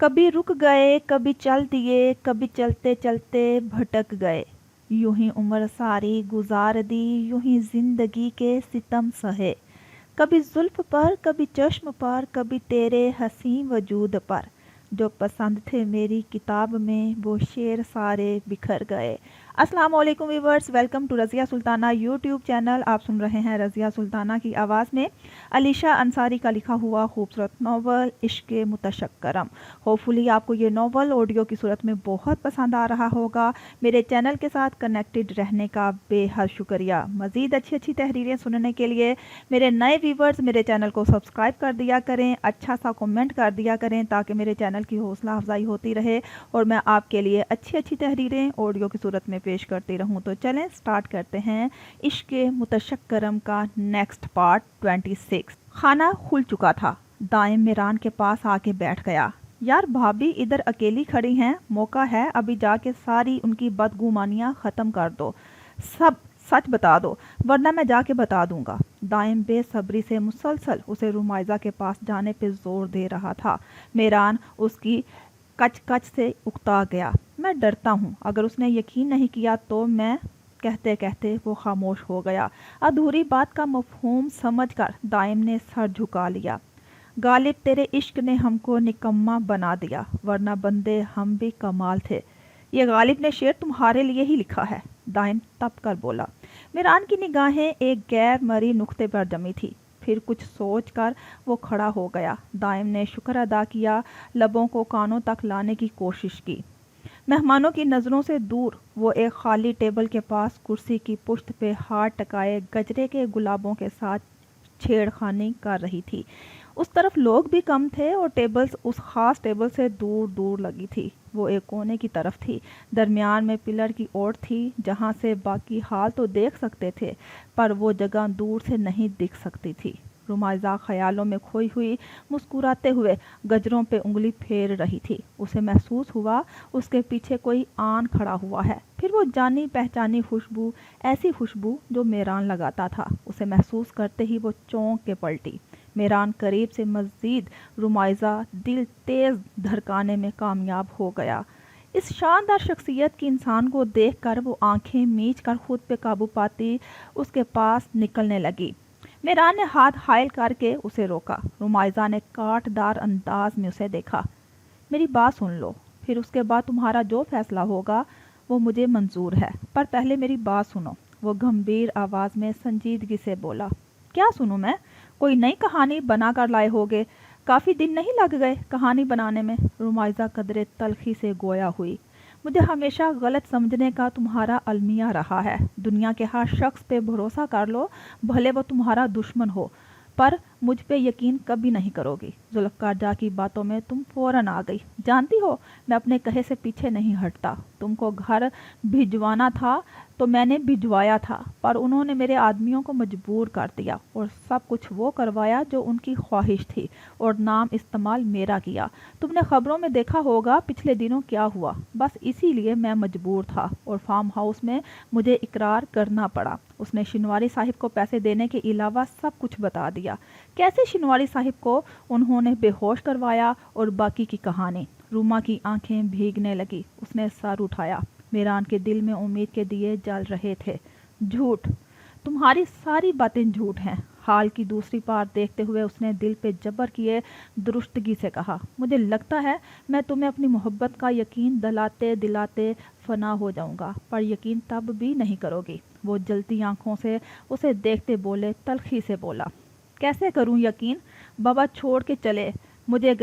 कभी रुक गए, कभी चल दिए, कभी चलते चलते भटक गए। यूं ही उम्र सारी गुजार दी, यूं ही जिंदगी के सितम सहे। कभी जुल्फ पर, कभी चश्म पर, कभी तेरे हंसी वजूद पर। जो पसंद थे मेरी किताब में, वो शेर सारे बिखर गए। अस्सलाम वालेकुम viewers, welcome to Razia Sultana YouTube channel. आप सुन रहे हैं रज़िया सुल्ताना की आवाज़ में अलीशा अंसारी का लिखा हुआ खूबसूरत नावल इश्क़ मुतशक्करम। होपफुली आपको ये नावल ऑडियो की सूरत में बहुत पसंद आ रहा होगा। मेरे चैनल के साथ कनेक्टेड रहने का बेहद शुक्रिया। मज़ीद अच्छी अच्छी तहरीरें सुनने के लिए मेरे नए व्यूवर्स मेरे चैनल को सब्सक्राइब कर दिया करें, अच्छा सा कमेंट कर दिया करें ताकि मेरे चैनल की हौसला अफजाई होती रहे और मैं आपके लिए अच्छी अच्छी तहरीरें ऑडियो की सूरत में पेश करती रहूं। तो चलें स्टार्ट करते हैं इश्क़ मुतशक्करम का नेक्स्ट पार्ट 26। खाना खुल चुका था। दाइम मिरान के पास आके बैठ गया। यार भाभी इधर अकेली खड़ी हैं, मौका है अभी जाके सारी उनकी बदगुमानियां ख़त्म कर दो, सब सच बता दो वरना मैं जाके बता दूंगा। दाइम बेसब्री से मुसलसल उसे रुमाइजा के पास जाने पे जोर दे रहा था। मेरान उसकी कच कच से उकता गया। मैं डरता हूँ, अगर उसने यकीन नहीं किया तो मैं कहते कहते वो खामोश हो गया। अधूरी बात का मफहूम समझकर दाइम ने सर झुका लिया। गालिब तेरे इश्क ने हमको निकम्मा बना दिया, वरना बंदे हम भी कमाल थे। ये गालिब ने शेर तुम्हारे लिए ही लिखा है, दाइम तप कर बोला। मिरान की निगाहें एक गैर मरी नुक्ते पर जमी थी। फिर कुछ सोचकर वो खड़ा हो गया। दाइम ने शुक्र अदा किया, लबों को कानों तक लाने की कोशिश की। मेहमानों की नज़रों से दूर वो एक खाली टेबल के पास कुर्सी की पुश्त पे हाथ टकाए गजरे के गुलाबों के साथ छेड़खानी कर रही थी। उस तरफ लोग भी कम थे और टेबल्स उस खास टेबल से दूर दूर लगी थी। वो एक कोने की तरफ थी, दरमियान में पिलर की ओर थी जहाँ से बाकी हाल तो देख सकते थे पर वो जगह दूर से नहीं दिख सकती थी। रुमाइजा ख्यालों में खोई हुई मुस्कुराते हुए गजरों पे उंगली फेर रही थी। उसे महसूस हुआ उसके पीछे कोई आन खड़ा हुआ है। फिर वो जानी पहचानी खुशबू, ऐसी खुशबू जो मेरान लगाता था, उसे महसूस करते ही वो चौंक के पलटी। मेरान करीब से मज़ीद रुमाइजा दिल तेज़ धड़काने में कामयाब हो गया। इस शानदार शख्सियत की इंसान को देखकर वो आंखें मीच कर खुद पे काबू पाती उसके पास निकलने लगी। मेरान ने हाथ हायल करके उसे रोका। रुमाइजा ने कांटदार अंदाज में उसे देखा। मेरी बात सुन लो, फिर उसके बाद तुम्हारा जो फैसला होगा वो मुझे मंजूर है, पर पहले मेरी बात सुनो। वो गंभीर आवाज़ में संजीदगी से बोला। क्या सुनूं मैं? कोई नई कहानी बना कर लाए होगे? काफ़ी दिन नहीं लग गए कहानी बनाने में? रुमाइजा कदरे तलखी से गोया हुई। मुझे हमेशा गलत समझने का तुम्हारा अलमिया रहा है। दुनिया के हर शख्स पे भरोसा कर लो, भले वो तुम्हारा दुश्मन हो, पर मुझ पे यकीन कभी नहीं करोगी। जुल्फ़कार जा की बातों में तुम फौरन आ गई। जानती हो मैं अपने कहे से पीछे नहीं हटता। तुमको घर भिजवाना था तो मैंने भिजवाया था, पर उन्होंने मेरे आदमियों को मजबूर कर दिया और सब कुछ वो करवाया जो उनकी ख्वाहिश थी और नाम इस्तेमाल मेरा किया। तुमने खबरों में देखा होगा पिछले दिनों क्या हुआ। बस इसीलिए मैं मजबूर था और फार्म हाउस में मुझे इकरार करना पड़ा। उसने शिनवारी साहिब को पैसे देने के अलावा सब कुछ बता दिया। कैसे शिनवारी साहिब को उन्होंने बेहोश करवाया और बाकी की कहानी। रूमा की आंखें भीगने लगी। उसने सर उठाया। मेरान के दिल में उम्मीद के दिए जल रहे थे। झूठ, तुम्हारी सारी बातें झूठ हैं। हाल की दूसरी बार देखते हुए उसने दिल पे जबर किए दुरुस्तगी से कहा। मुझे लगता है मैं तुम्हें अपनी मोहब्बत का यकीन दिलाते दिलाते फना हो जाऊंगा, पर यकीन तब भी नहीं करोगी। वो जलती आंखों से उसे देखते बोले, तलखी से बोला। कैसे करूं यकीन? बाबा छोड़ के चले मुझे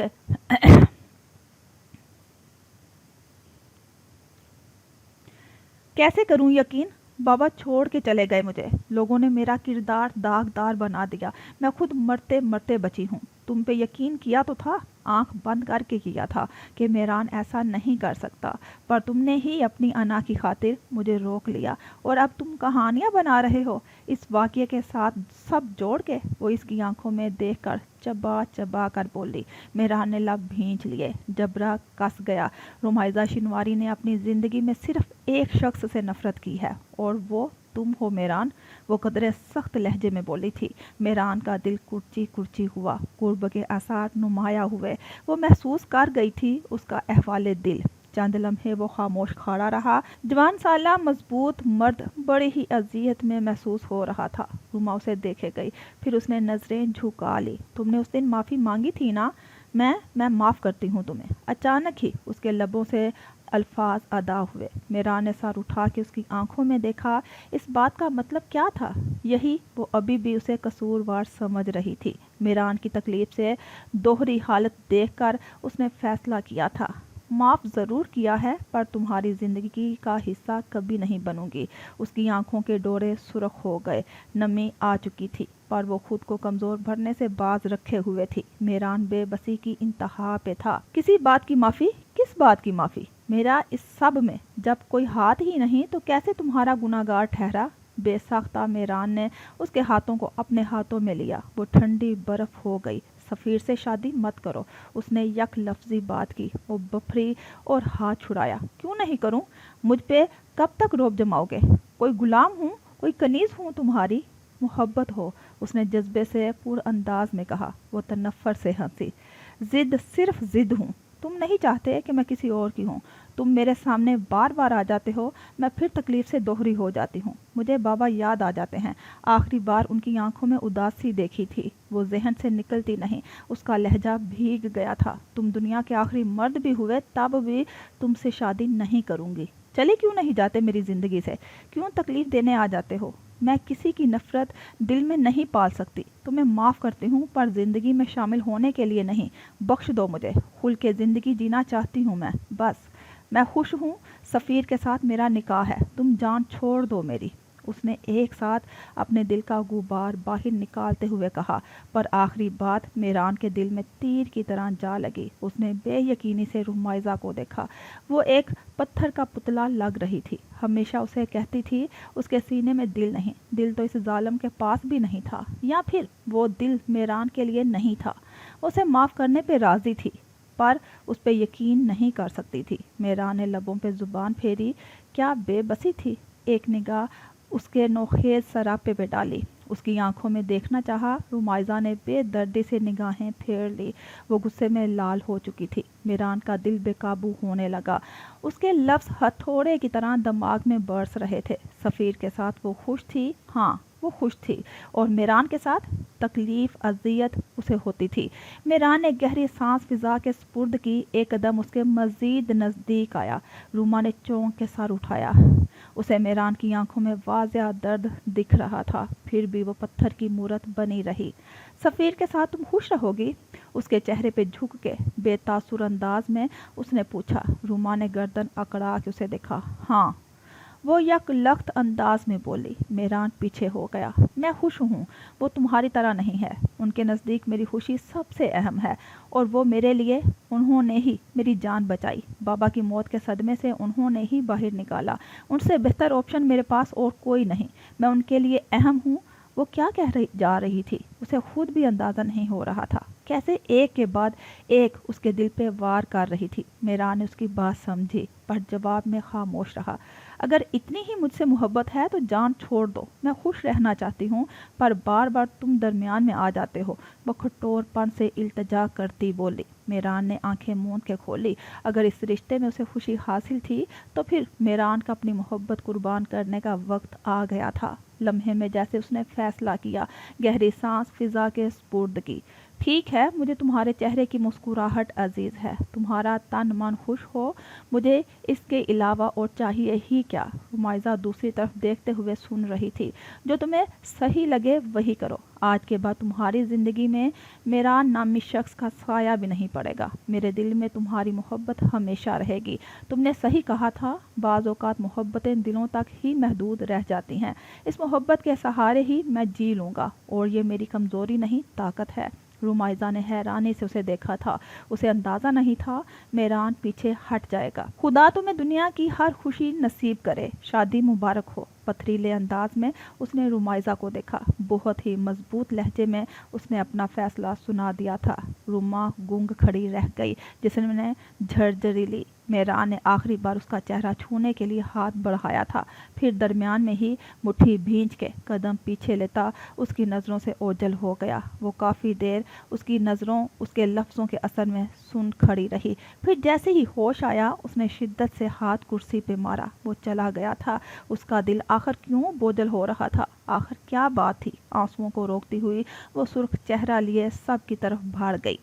कैसे करूं यकीन? बाबा छोड़ के चले गए मुझे। लोगों ने मेरा किरदार दागदार बना दिया। मैं खुद मरते मरते बची हूँ। तुम पे यकीन किया तो था, आंख बंद करके किया था कि मेरान ऐसा नहीं कर सकता, पर तुमने ही अपनी अना की खातिर मुझे रोक लिया और अब तुम कहानियां बना रहे हो इस वाक़ये के साथ सब जोड़ के। वो इसकी आंखों में देखकर चबा चबा कर बोली। मेरान ने लब भींच लिए, जबरा कस गया। रुमाइजा शिनवारी ने अपनी ज़िंदगी में सिर्फ एक शख्स से नफरत की है और वो तुम हो मेरान, वो कदरे सख्त लहजे में बोली थी। मेरान का दिल कुर्ची कुर्ची हुआ, कुर्ब के आसार नुमाया हुए। वो महसूस कर गई थी उसका अहवाले दिल। चंद लम्हे वो खामोश खड़ा रहा। जवान साला मजबूत मर्द बड़ी ही अजियत में महसूस हो रहा था। रुमा उसे देखे गई, फिर उसने नजरें झुका ली। तुमने उस दिन माफ़ी मांगी थी ना? मैं माफ़ करती हूँ तुम्हें। अचानक ही उसके लबों से अल्फाज अदा हुए। मेरान ने सर उठा के उसकी आंखों में देखा। इस बात का मतलब क्या था? यही वो अभी भी उसे कसूरवार समझ रही थी। मेरान की तकलीफ से दोहरी हालत देखकर उसने फैसला किया था, माफ़ ज़रूर किया है पर तुम्हारी ज़िंदगी का हिस्सा कभी नहीं बनूंगी। उसकी आंखों के डोरे सुर्ख हो गए, नमी आ चुकी थी पर वो खुद को कमज़ोर भरने से बाज रखे हुए थी। मेरान बेबसी की इंतहा पे था। किसी बात की माफ़ी? किस बात की माफ़ी? मेरा इस सब में जब कोई हाथ ही नहीं तो कैसे तुम्हारा गुनाहगार ठहरा? बेसाख्ता मेरान ने उसके हाथों को अपने हाथों में लिया। वो ठंडी बर्फ हो गई। सफ़ीर से शादी मत करो, उसने यक लफ्जी बात की। वो बफरी और हाथ छुड़ाया। क्यों नहीं करूं? मुझ पे कब तक रौब जमाओगे? कोई गुलाम हूँ? कोई कनीज हूँ तुम्हारी? मोहब्बत हो, उसने जज्बे से पूर्ण अंदाज में कहा। वो तनफ्फर से हंसी। जिद सिर्फ जिद हूँ। तुम नहीं चाहते कि मैं किसी और की हूँ। तुम मेरे सामने बार बार आ जाते हो, मैं फिर तकलीफ से दोहरी हो जाती हूँ। मुझे बाबा याद आ जाते हैं। आखिरी बार उनकी आंखों में उदासी देखी थी, वो जहन से निकलती नहीं। उसका लहजा भीग गया था। तुम दुनिया के आखिरी मर्द भी हुए तब भी तुमसे शादी नहीं करूँगी। चले क्यों नहीं जाते मेरी ज़िंदगी से? क्यों तकलीफ देने आ जाते हो? मैं किसी की नफरत दिल में नहीं पाल सकती। तुम्हें माफ़ करती हूँ पर ज़िंदगी में शामिल होने के लिए नहीं। बख्श दो मुझे, खुल के ज़िंदगी जीना चाहती हूँ मैं, बस। मैं खुश हूँ, सफ़ीर के साथ मेरा निकाह है, तुम जान छोड़ दो मेरी। उसने एक साथ अपने दिल का गुबार बाहर निकालते हुए कहा, पर आखिरी बात मेरान के दिल में तीर की तरह जा लगी। उसने बेयकीनी से रुमाइज़ा को देखा। वो एक पत्थर का पुतला लग रही थी। हमेशा उसे कहती थी उसके सीने में दिल नहीं। दिल तो इस जालिम के पास भी नहीं था, या फिर वो दिल मेरान के लिए नहीं था। उसे माफ़ करने पे राज़ी थी पर उस पर यकीन नहीं कर सकती थी। मेरान ने लबों पे जुबान फेरी। क्या बेबसी थी? एक निगाह उसके नोखेज सरापे पे डाली। उसकी आंखों में देखना चाहा। रुमाइज़ा ने बेदर्दी से निगाहें फेर ली। वो गुस्से में लाल हो चुकी थी। मेरान का दिल बेकाबू होने लगा। उसके लफ्ज़ हथौड़े की तरह दिमाग में बरस रहे थे। सफ़ीर के साथ वो खुश थी, हाँ वो खुश थी, और मेरान के साथ तकलीफ अजियत उसे होती थी। मेरान ने गहरी सांस फिजा के स्पुर्द की। एक कदम उसके मज़ीद नज़दीक आया। रूमा ने चौंक के सर उठाया। उसे मेरान की आंखों में वाज़िया दर्द दिख रहा था, फिर भी वो पत्थर की मूरत बनी रही। सफ़ीर के साथ तुम खुश रहोगी? उसके चेहरे पे झुक के बेतासुर अंदाज में उसने पूछा। रूमा ने गर्दन अकड़ा के उसे देखा। हाँ, वो यक लख्त अंदाज में बोली। मेरान पीछे हो गया। मैं खुश हूँ, वो तुम्हारी तरह नहीं है। उनके नज़दीक मेरी खुशी सबसे अहम है, और वो मेरे लिए, उन्होंने ही मेरी जान बचाई। बाबा की मौत के सदमे से उन्होंने ही बाहर निकाला। उनसे बेहतर ऑप्शन मेरे पास और कोई नहीं। मैं उनके लिए अहम हूँ। वो क्या जा रही थी उसे खुद भी अंदाज़ा नहीं हो रहा था। कैसे एक के बाद एक उसके दिल पे वार कर रही थी। मेरान ने उसकी बात समझी पर जवाब में खामोश रहा। अगर इतनी ही मुझसे मोहब्बत है तो जान छोड़ दो। मैं खुश रहना चाहती हूँ पर बार बार तुम दरमियान में आ जाते हो। वो कठोरपन से इल्तजा करती बोली। मेरान ने आंखें मूंद के खोली। अगर इस रिश्ते में उसे खुशी हासिल थी तो फिर मेरान का अपनी मोहब्बत कुर्बान करने का वक्त आ गया था। लम्हे में जैसे उसने फैसला किया, गहरी सांस फिजा के स्पुर्द की। ठीक है, मुझे तुम्हारे चेहरे की मुस्कुराहट अजीज है, तुम्हारा तन मन खुश हो, मुझे इसके अलावा और चाहिए ही क्या? रुमाइज़ा दूसरी तरफ देखते हुए सुन रही थी। जो तुम्हें सही लगे वही करो। आज के बाद तुम्हारी ज़िंदगी में मेरा नामी शख्स का साया भी नहीं पड़ेगा। मेरे दिल में तुम्हारी मोहब्बत हमेशा रहेगी। तुमने सही कहा था, बाज़ औक़ात मोहब्बतें दिलों तक ही महदूद रह जाती हैं। इस मोहब्बत के सहारे ही मैं जी लूँगा, और ये मेरी कमज़ोरी नहीं ताकत है। रुमाइज़ा ने हैरानी से उसे देखा था। उसे अंदाज़ा नहीं था मेरान पीछे हट जाएगा। खुदा तुम्हें दुनिया की हर खुशी नसीब करे। शादी मुबारक हो। पथरीले अंदाज में उसने रुमाइज़ा को देखा। बहुत ही मजबूत लहजे में उसने अपना फैसला सुना दिया था। रुमा गूंग खड़ी रह गई, जिसने झरझरीली मेहरान ने आखिरी बार उसका चेहरा छूने के लिए हाथ बढ़ाया था। फिर दरमियान में ही मुट्ठी भींच के कदम पीछे लेता उसकी नज़रों से ओझल हो गया। वो काफ़ी देर उसकी नज़रों उसके लफ्ज़ों के असर में सुन खड़ी रही। फिर जैसे ही होश आया उसने शिद्दत से हाथ कुर्सी पे मारा। वो चला गया था। उसका दिल आखिर क्यों बोझल हो रहा था? आखिर क्या बात थी? आंसुओं को रोकती हुई वो सुर्ख चेहरा लिए सब की तरफ भाड़ गई।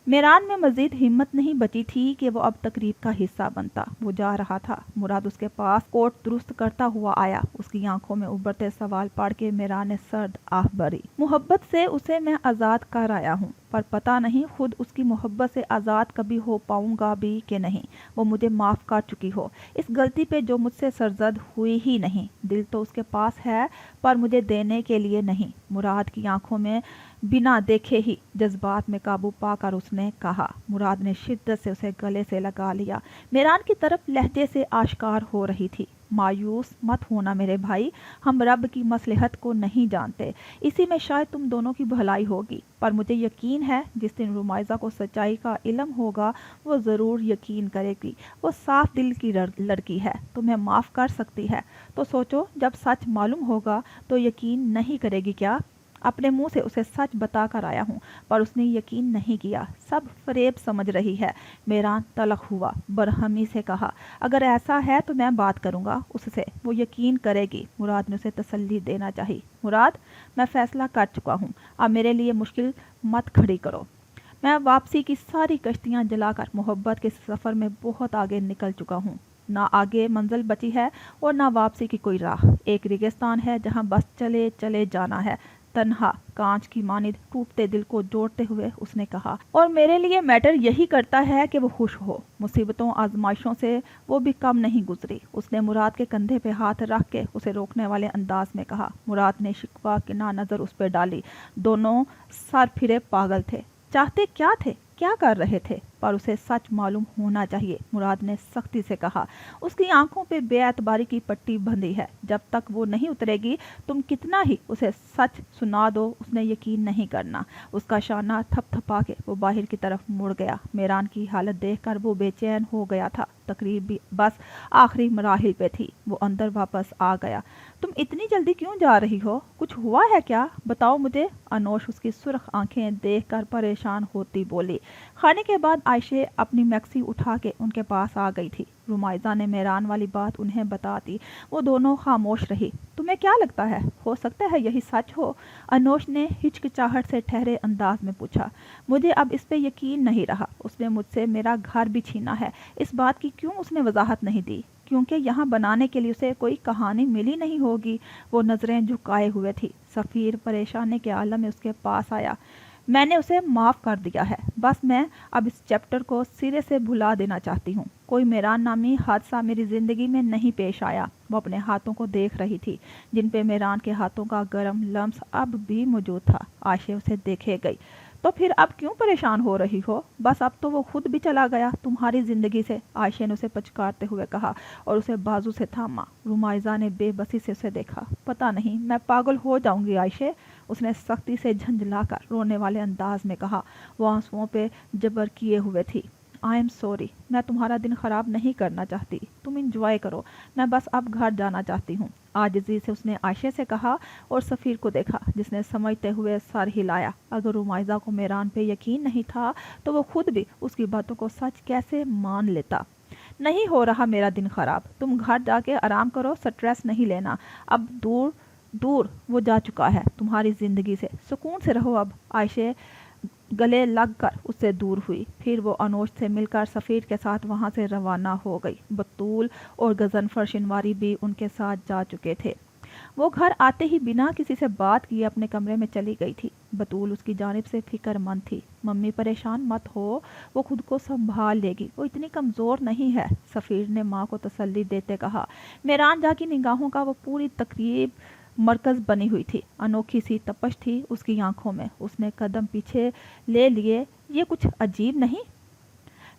मेहरान में मजीद हिम्मत नहीं बची थी कि वो अब तकरीब का हिस्सा बनता। वो जा रहा था। मुराद उसके पास कोट दुरुस्त करता हुआ आया। उसकी आंखों में उभरते सवाल पढ़ के मेहरान ने सर्द आह भरी। मोहब्बत से उसे मैं आज़ाद कर आया हूँ, पर पता नहीं खुद उसकी मोहब्बत से आज़ाद कभी हो पाऊंगा भी कि नहीं। वो मुझे माफ़ कर चुकी हो इस गलती पे जो मुझसे सरजद हुई ही नहीं। दिल तो उसके पास है, पर मुझे देने के लिए नहीं। मुराद की आंखों में बिना देखे ही जज्बात में काबू पाकर उसने कहा। मुराद ने शिद्दत से उसे गले से लगा लिया। मेहरान की तरफ लहजे से आश्कार हो रही थी। मायूस मत होना मेरे भाई, हम रब की मसलहत को नहीं जानते। इसी में शायद तुम दोनों की भलाई होगी, पर मुझे यकीन है जिस दिन रुमाइज़ा को सच्चाई का इल्म होगा वो ज़रूर यकीन करेगी। वो साफ दिल की लड़की है, तुम्हें माफ़ कर सकती है। तो सोचो, जब सच मालूम होगा तो यकीन नहीं करेगी क्या? अपने मुंह से उसे सच बता कर आया हूँ, पर उसने यकीन नहीं किया। सब फरेब समझ रही है। मेहरान तलख हुआ, बरहमी से कहा, अगर ऐसा है तो मैं बात करूँगा उससे, वो यकीन करेगी। मुराद ने उसे तसल्ली देना चाहिए। मुराद, मैं फैसला कर चुका हूँ, अब मेरे लिए मुश्किल मत खड़ी करो। मैं वापसी की सारी कश्तियाँ जलाकर मोहब्बत के सफ़र में बहुत आगे निकल चुका हूँ। ना आगे मंजिल बची है और ना वापसी की कोई राह। एक रेगिस्तान है जहाँ बस चले चले जाना है। तन्हा कांच की मानिद टूटते दिल को जोड़ते हुए उसने कहा, और मेरे लिए मैटर यही करता है कि वो खुश हो। मुसीबतों आजमाइशों से वो भी कम नहीं गुजरी। उसने मुराद के कंधे पे हाथ रख के उसे रोकने वाले अंदाज में कहा। मुराद ने शिकवा की ना नजर उस पर डाली। दोनों सर फिरे पागल थे। चाहते क्या थे, क्या कर रहे थे? पर उसे सच मालूम होना चाहिए, मुराद ने सख्ती से कहा। उसकी आंखों पे बेएतबारी की पट्टी बंधी है। जब तक वो नहीं उतरेगी तुम कितना ही उसे सच सुना दो, उसने यकीन नहीं करना। उसका शाना थपथपा के वो बाहर की तरफ मुड़ गया। मेहरान की हालत देखकर वो बेचैन हो गया था। तकरीब भी बस आखिरी मराहिल पे थी। वो अंदर वापस आ गया। तुम इतनी जल्दी क्यों जा रही हो? कुछ हुआ है क्या? बताओ मुझे। अनोश उसकी सुर्ख आंखें देखकर परेशान होती बोली। खाने के बाद आयशे अपनी मैक्सी उठा के उनके पास आ गई थी। रुमाइज़ा ने मेहरान वाली बात उन्हें बता दी। वो दोनों खामोश रही। तुम्हें क्या लगता है, हो सकता है यही सच हो? अनोश ने हिचकिचाहट से ठहरे अंदाज में पूछा। मुझे अब इस पे यकीन नहीं रहा। उसने मुझसे मेरा घर भी छीना है। इस बात की क्यों उसने वजाहत नहीं दी? क्योंकि यहाँ बनाने के लिए उसे कोई कहानी मिली नहीं होगी। वो नज़रें झुकाए हुए थी। सफ़ीर परेशानी के आलम में उसके पास आया। मैंने उसे माफ़ कर दिया है। बस मैं अब इस चैप्टर को सिरे से भुला देना चाहती हूँ। कोई मेहरान नामी हादसा मेरी ज़िंदगी में नहीं पेश आया। वो अपने हाथों को देख रही थी, जिन पे मेहरान के हाथों का गर्म लम्स अब भी मौजूद था। आयशे उसे देखे गई। तो फिर अब क्यों परेशान हो रही हो? बस अब तो वो खुद भी चला गया तुम्हारी ज़िंदगी से, आयशे ने उसे पचकारते हुए कहा और उसे बाजू से थामा। रुमाइज़ा ने बेबसी से उसे देखा। पता नहीं, मैं पागल हो जाऊंगी आयशे, उसने सख्ती से झंझलाकर रोने वाले अंदाज में कहा। वो आंसुओं पे जबर किए हुए थी। आई एम सॉरी, मैं तुम्हारा दिन ख़राब नहीं करना चाहती। तुम इंजॉय करो, मैं बस अब घर जाना चाहती हूँ, आजिज़ी से उसने आयशे से कहा और सफ़ीर को देखा, जिसने समझते हुए सर हिलाया। अगर रुमाइज़ा को मेहरान पे यकीन नहीं था तो वो खुद भी उसकी बातों को सच कैसे मान लेता। नहीं हो रहा मेरा दिन ख़राब, तुम घर जाके आराम करो, स्ट्रेस नहीं लेना। अब दूर दूर वो जा चुका है तुम्हारी ज़िंदगी से, सुकून से रहो अब। आयशे गले लग कर उससे दूर हुई। फिर वो अनोश से मिलकर सफ़ीर के साथ वहाँ से रवाना हो गई। बतूल और गजनफर शिनवारी भी उनके साथ जा चुके थे। वो घर आते ही बिना किसी से बात किए अपने कमरे में चली गई थी। बतूल उसकी जानिब से फिक्रमंद थी। मम्मी परेशान मत हो, वो खुद को संभाल लेगी, वो इतनी कमज़ोर नहीं है, सफ़ीर ने माँ को तसल्ली देते कहा। मेहरान जा की निगाहों का वो पूरी तकरीब मरकज़ बनी हुई थी। अनोखी सी तपश थी उसकी आंखों में। उसने कदम पीछे ले लिए। ये कुछ अजीब नहीं?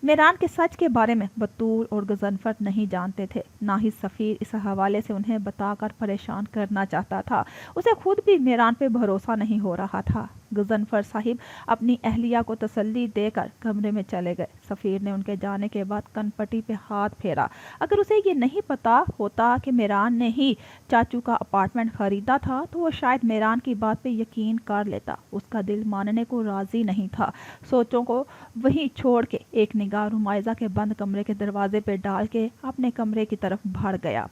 میران کے سچ کے بارے میں بطول اور غضنفر نہیں جانتے تھے، نہ ہی سفیر اس حوالے سے انہیں بتا کر پریشان کرنا چاہتا تھا۔ اسے خود بھی میران پہ بھروسہ نہیں ہو رہا تھا۔ غضنفر صاحب اپنی اہلیہ کو تسلی دے کر کمرے میں چلے گئے۔ سفیر نے ان کے جانے کے بعد کن پٹی پہ ہاتھ پھیرا۔ اگر اسے یہ نہیں پتا ہوتا کہ میران نے ہی چاچو کا اپارٹمنٹ خریدا تھا تو وہ شاید میران کی بات پہ یقین کر لیتا۔ اس کا دل ماننے کو راضی نہیں تھا۔ سوچوں کو وہیں چھوڑ کے ایک نگاہ رمائزہ کے بند کمرے کے دروازے پہ ڈال کے اپنے کمرے کی طرف بڑھ گیا۔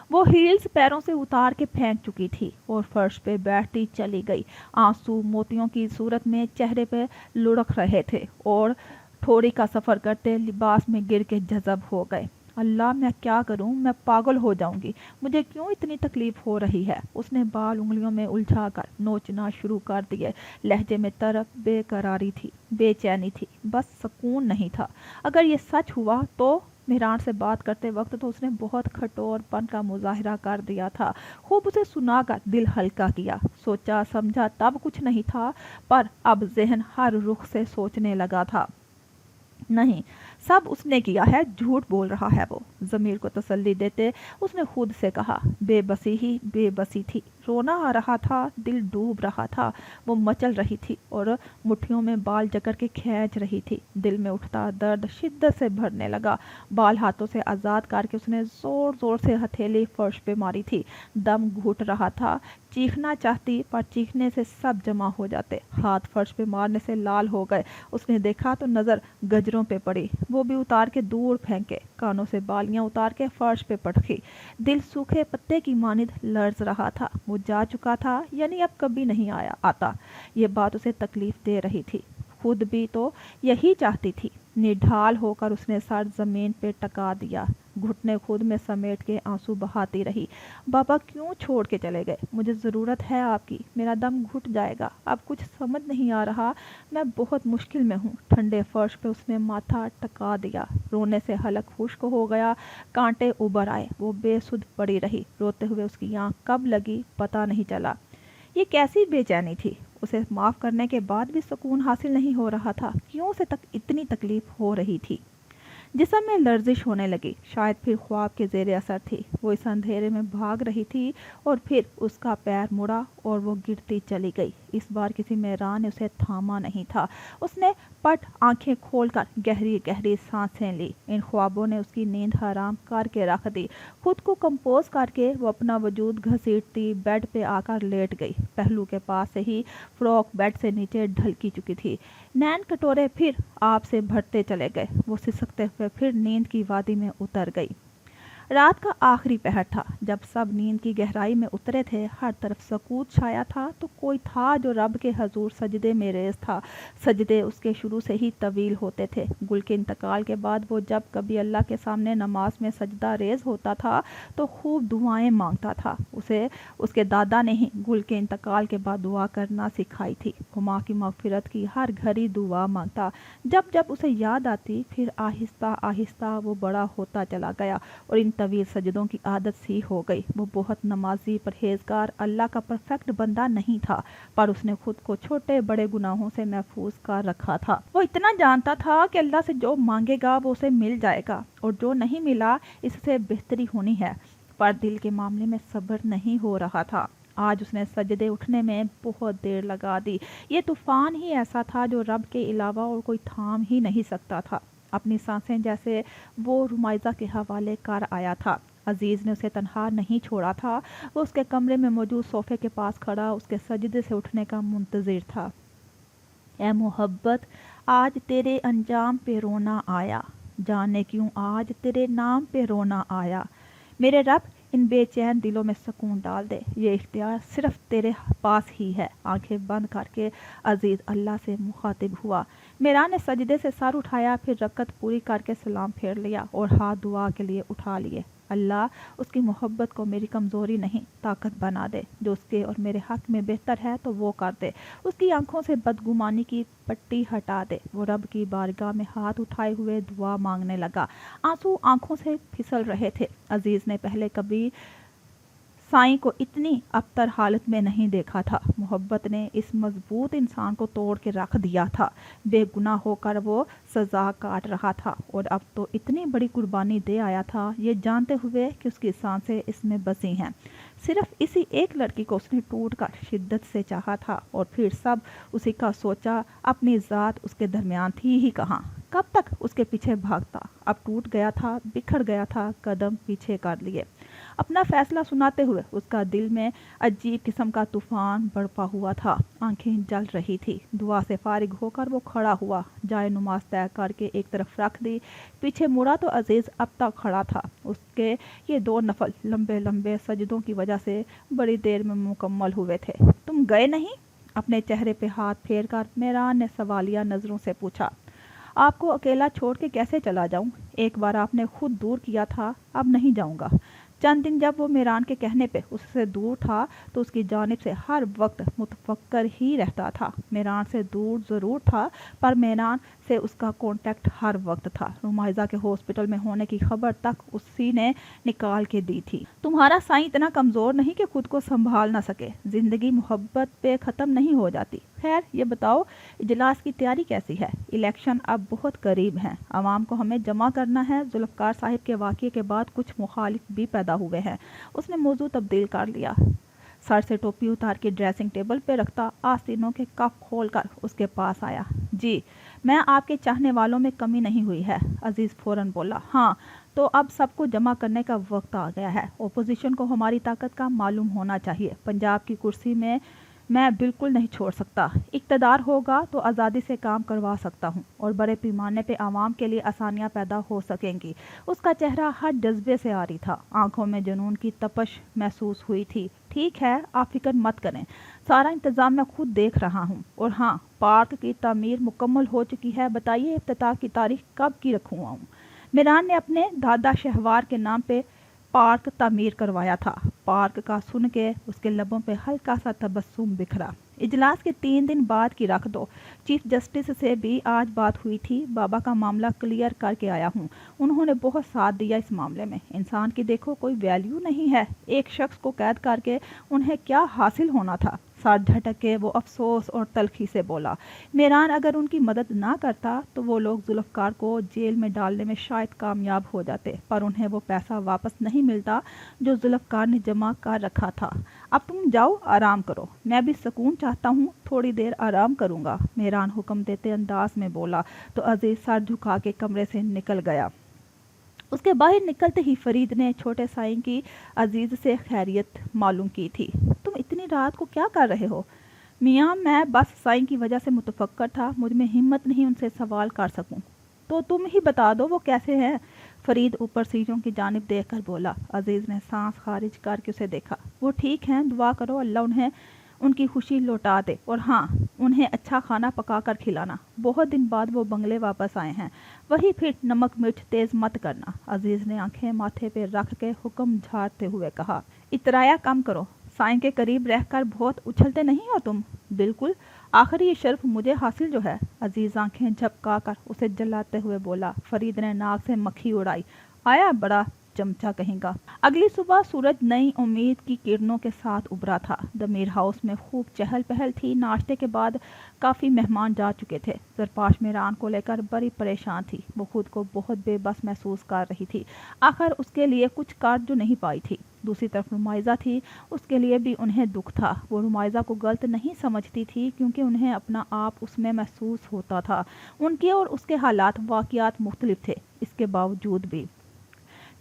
وہ ہیلز پیروں سے اتار کے پھینک چکی تھی اور فرش پہ بیٹھتی چلی گئی۔ آنسو موتیوں کی صورت میں چہرے پہ لڑک رہے تھے اور تھوڑی کا سفر کرتے لباس میں گر کے جذب ہو گئے۔ اللہ، میں کیا کروں؟ میں پاگل ہو جاؤں گی۔ مجھے کیوں اتنی تکلیف ہو رہی ہے؟ اس نے بال انگلیوں میں الجھا کر نوچنا شروع کر دیے۔ لہجے میں طرب بے قراری تھی، بے چینی تھی، بس سکون نہیں تھا۔ اگر یہ سچ ہوا تو میران سے بات کرتے وقت تو اس نے بہت کھٹور پن کا مظاہرہ کر دیا تھا۔ خوب اسے سنا کر دل ہلکا کیا۔ سوچا سمجھا تب کچھ نہیں تھا، پر اب ذہن ہر رخ سے سوچنے لگا تھا۔ نہیں، سب اس نے کیا ہے، جھوٹ بول رہا ہے وہ۔ ضمیر کو تسلی دیتے اس نے خود سے کہا، بے بسی ہی بے بسی تھی، رونا آ رہا تھا، دل ڈوب رہا تھا، وہ مچل رہی تھی اور مٹھیوں میں بال جکڑ کے کھینچ رہی تھی۔ دل میں اٹھتا درد شدت سے بھرنے لگا۔ بال ہاتھوں سے آزاد کر کے اس نے زور زور سے ہتھیلی فرش پہ ماری تھی۔ دم گھٹ رہا تھا، چیخنا چاہتی پر چیخنے سے سب جمع ہو جاتے۔ ہاتھ فرش پہ مارنے سے لال ہو گئے۔ اس نے دیکھا تو نظر گجروں پہ پڑی، وہ بھی اتار کے دور پھینکے۔ کانوں سے بالیاں اتار کے فرش پہ پٹکی۔ دل سوکھے پتے کی مانند لرز رہا تھا۔ وہ جا چکا تھا، یعنی اب کبھی نہیں آتا۔ یہ بات اسے تکلیف دے رہی تھی، خود بھی تو یہی چاہتی تھی۔ نڈھال ہو کر اس نے سر زمین پہ ٹکا دیا، گھٹنے خود میں سمیٹ کے آنسو بہاتی رہی۔ بابا کیوں چھوڑ کے چلے گئے؟ مجھے ضرورت ہے آپ کی، میرا دم گھٹ جائے گا۔ اب کچھ سمجھ نہیں آ رہا، میں بہت مشکل میں ہوں۔ ٹھنڈے فرش پہ اس نے ماتھا ٹکا دیا۔ رونے سے حلق خشک ہو گیا، کانٹے ابھر آئے۔ وہ بے سدھ پڑی رہی، روتے ہوئے اس کی آنکھ کب لگی پتہ نہیں چلا۔ یہ کیسی بے چینی تھی؟ اسے معاف کرنے کے بعد بھی سکون حاصل نہیں ہو رہا تھا۔ کیوں اسے اتنی تکلیف ہو رہی تھی؟ جسم میں لرزش ہونے لگی، شاید پھر خواب کے زیر اثر تھی۔ وہ اس اندھیرے میں بھاگ رہی تھی اور پھر اس کا پیر مڑا اور وہ گرتی چلی گئی۔ اس بار کسی میران نے اسے تھاما نہیں تھا۔ اس نے پٹ آنکھیں کھول کر گہری گہری سانسیں لی۔ ان خوابوں نے اس کی نیند حرام کر کے رکھ دی۔ خود کو کمپوز کر کے وہ اپنا وجود گھسیٹتی بیڈ پہ آ کر لیٹ گئی۔ پہلو کے پاس سے ہی فراک بیڈ سے نیچے ڈھلکی چکی تھی۔ نین کٹورے پھر آپ سے بھرتے چلے گئے۔ وہ سسکتے ہوئے پھر نیند کی وادی میں اتر گئی۔ رات کا آخری پہر تھا، جب سب نیند کی گہرائی میں اترے تھے۔ ہر طرف سکوت چھایا تھا، تو کوئی تھا جو رب کے حضور سجدے میں ریز تھا۔ سجدے اس کے شروع سے ہی طویل ہوتے تھے۔ گل کے انتقال کے بعد وہ جب کبھی اللہ کے سامنے نماز میں سجدہ ریز ہوتا تھا تو خوب دعائیں مانگتا تھا۔ اسے اس کے دادا نے ہی گل کے انتقال کے بعد دعا کرنا سکھائی تھی۔ وہ ماں کی مغفرت کی ہر گھڑی دعا مانگتا۔ جب جب اسے یاد آتی، پھر آہستہ آہستہ وہ بڑا ہوتا چلا گیا اور ان طویل سجدوں کی عادت سی ہو گئی۔ وہ بہت نمازی، پرہیزگار، اللہ کا پرفیکٹ بندہ نہیں تھا، پر اس نے خود کو چھوٹے بڑے گناہوں سے محفوظ کر رکھا تھا۔ وہ اتنا جانتا تھا کہ اللہ سے جو مانگے گا وہ اسے مل جائے گا، اور جو نہیں ملا اس سے بہتری ہونی ہے، پر دل کے معاملے میں صبر نہیں ہو رہا تھا۔ آج اس نے سجدے اٹھنے میں بہت دیر لگا دی۔ یہ طوفان ہی ایسا تھا جو رب کے علاوہ اور کوئی تھام ہی نہیں سکتا تھا۔ اپنی سانسیں جیسے وہ رمائزہ کے حوالے کر آیا تھا۔ عزیز نے اسے تنہا نہیں چھوڑا تھا۔ وہ اس کے کمرے میں موجود صوفے کے پاس کھڑا اس کے سجدے سے اٹھنے کا منتظر تھا۔ اے محبت، آج تیرے انجام پہ رونا آیا، جانے کیوں آج تیرے نام پہ رونا آیا۔ میرے رب، ان بے چین دلوں میں سکون ڈال دے، یہ اختیار صرف تیرے پاس ہی ہے۔ آنکھیں بند کر کے عزیز اللہ سے مخاطب ہوا۔ میران نے سجدے سے سر اٹھایا، پھر رکعت پوری کر کے سلام پھیر لیا اور ہاتھ دعا کے لیے اٹھا لیے۔ اللہ اس کی محبت کو میری کمزوری نہیں طاقت بنا دے، جو اس کے اور میرے حق میں بہتر ہے تو وہ کر دے۔ اس کی آنکھوں سے بدگمانی کی پٹی ہٹا دے۔ وہ رب کی بارگاہ میں ہاتھ اٹھائے ہوئے دعا مانگنے لگا۔ آنسو آنکھوں سے پھسل رہے تھے۔ عزیز نے پہلے کبھی साईं को इतनी अबतर हालत में नहीं देखा था। मोहब्बत ने इस मजबूत इंसान को तोड़ के रख दिया था। बेगुनाह होकर वो सजा काट रहा था और अब तो इतनी बड़ी कुर्बानी दे आया था, ये जानते हुए कि उसकी सांसें इसमें बसी हैं। सिर्फ इसी एक लड़की को उसने टूट कर शिद्दत से चाहा था और फिर सब उसी का सोचा। अपनी ज़ात उसके दरमियान थी ही कहाँ, कब तक उसके पीछे भागता। अब टूट गया था, बिखर गया था, कदम पीछे कर लिए। अपना फैसला सुनाते हुए उसका दिल में अजीब किस्म का तूफान बरपा हुआ था। आंखें जल रही थी। दुआ से फारिग होकर वो खड़ा हुआ, जाए नमाज तय करके एक तरफ रख दी। पीछे मुड़ा तो अजीज अब तक खड़ा था। उसके ये 2 नफल लंबे लंबे सजदों की वजह से बड़ी देर में मुकम्मल हुए थे। तुम गए नहीं? अपने चेहरे पे हाथ फेर कर मेहरान ने सवालिया नजरों से पूछा। आपको अकेला छोड़ के कैसे चला जाऊं? एक बार आपने खुद दूर किया था, अब नहीं जाऊंगा। चंद दिन जब वो मेहरान के कहने पे उससे दूर था तो उसकी जानिब से हर वक्त मुतफक्कर ही रहता था। मेहरान से दूर ज़रूर था पर मेहरान से उसका कांटेक्ट हर वक्त था। रुमाइजा के हॉस्पिटल में होने की खबर तक उसी ने निकाल के दी थी। तुम्हारा साईं इतना कमज़ोर नहीं कि खुद को संभाल ना सके। ज़िंदगी मोहब्बत पे ख़त्म नहीं हो जाती। खैर ये बताओ, इजलास की तैयारी कैसी है? इलेक्शन अब बहुत करीब हैं, आवाम को हमें जमा करना है। जुल्फ़कार साहिब के वाक़ये के बाद कुछ मुखालिफ भी पैदा हुए हैं। उसने मौजू तब्दील कर लिया। सर से टोपी उतार के ड्रेसिंग टेबल पे रखता आस्तीनों के कफ खोल कर उसके पास आया। जी, मैं आपके चाहने वालों में कमी नहीं हुई है। अजीज़ फ़ौरन बोला। हाँ, तो अब सबको जमा करने का वक्त आ गया है। ओपोजिशन को हमारी ताकत का मालूम होना चाहिए। पंजाब की कुर्सी में मैं बिल्कुल नहीं छोड़ सकता। इक़्तिदार होगा तो आज़ादी से काम करवा सकता हूँ और बड़े पैमाने पे आवाम के लिए आसानियाँ पैदा हो सकेंगी। उसका चेहरा हर जज्बे से आ रही था। आंखों में जुनून की तपश महसूस हुई थी। ठीक है, आप फिक्र मत करें, सारा इंतज़ाम मैं खुद देख रहा हूँ। और हाँ, पार्क की तामीर मुकम्मल हो चुकी है। बताइए इफ्तिताह की तारीख कब की रखूँगा हूँ? मेहरान ने अपने दादा शहवार के नाम पे पार्क तामीर करवाया था। पार्क का सुन के उसके लबों पे हल्का सा तबस्सुम बिखरा। इजलास के 3 दिन बाद की रख दो। चीफ जस्टिस से भी आज बात हुई थी। बाबा का मामला क्लियर करके आया हूँ। उन्होंने बहुत साथ दिया इस मामले में। इंसान की देखो कोई वैल्यू नहीं है। एक शख्स को कैद करके उन्हें क्या हासिल होना था? सर झटक के वो अफसोस और तलखी से बोला। मेहरान अगर उनकी मदद ना करता तो वो लोग जुल्फ़कार को जेल में डालने में शायद कामयाब हो जाते, पर उन्हें वो पैसा वापस नहीं मिलता जो जुल्फ़कार ने जमा कर रखा था। अब तुम जाओ, आराम करो। मैं भी सुकून चाहता हूँ, थोड़ी देर आराम करूँगा। मेहरान हुक्म देते अंदाज में बोला तो अजीज सर झुका के कमरे से निकल गया। उसके बाहर निकलते ही फरीद ने छोटे साईं की अजीज से खैरियत मालूम की थी। तुम इतनी रात को क्या कर रहे हो? मियाँ, मैं बस साईं की वजह से मुतफक्कर था, मुझ में हिम्मत नहीं उनसे सवाल कर सकूं। तो तुम ही बता दो वो कैसे हैं? फरीद ऊपर सीढ़ियों की जानिब देखकर बोला। अजीज ने सांस खारिज करके उसे देखा। वो ठीक हैं, दुआ करो अल्लाह उन्हें उनकी खुशी लौटा दे। और हाँ, उन्हें अच्छा खाना पका कर खिलाना। बहुत दिन बाद वो बंगले वापस आए हैं। वही फिर नमक मिर्च तेज मत करना। अजीज ने आंखें माथे पे रख के हुक्म झाड़ते हुए कहा। इतराया कम करो। साईं के करीब रहकर बहुत उछलते नहीं हो तुम? बिल्कुल, आखिर ये शर्फ मुझे हासिल जो है। अजीज आंखें झपका कर उसे जलाते हुए बोला। फरीद ने नाक से मक्खी उड़ाई। आया बड़ा चमचा कहेगा। अगली सुबह सूरज नई उम्मीद की किरणों के साथ उभरा था। दमीर हाउस में खूब चहल पहल थी। नाश्ते के बाद काफ़ी मेहमान जा चुके थे। जरपाश मेहरान को लेकर बड़ी परेशान थी। वो खुद को बहुत बेबस महसूस कर रही थी। आखिर उसके लिए कुछ कर जो नहीं पाई थी। दूसरी तरफ रुमाइजा थी, उसके लिए भी उन्हें दुख था। वो रुमाइजा को गलत नहीं समझती थी क्योंकि उन्हें अपना आप उसमें महसूस होता था। उनके और उसके हालात वाक़ियात मुख्तलिफ थे। इसके बावजूद भी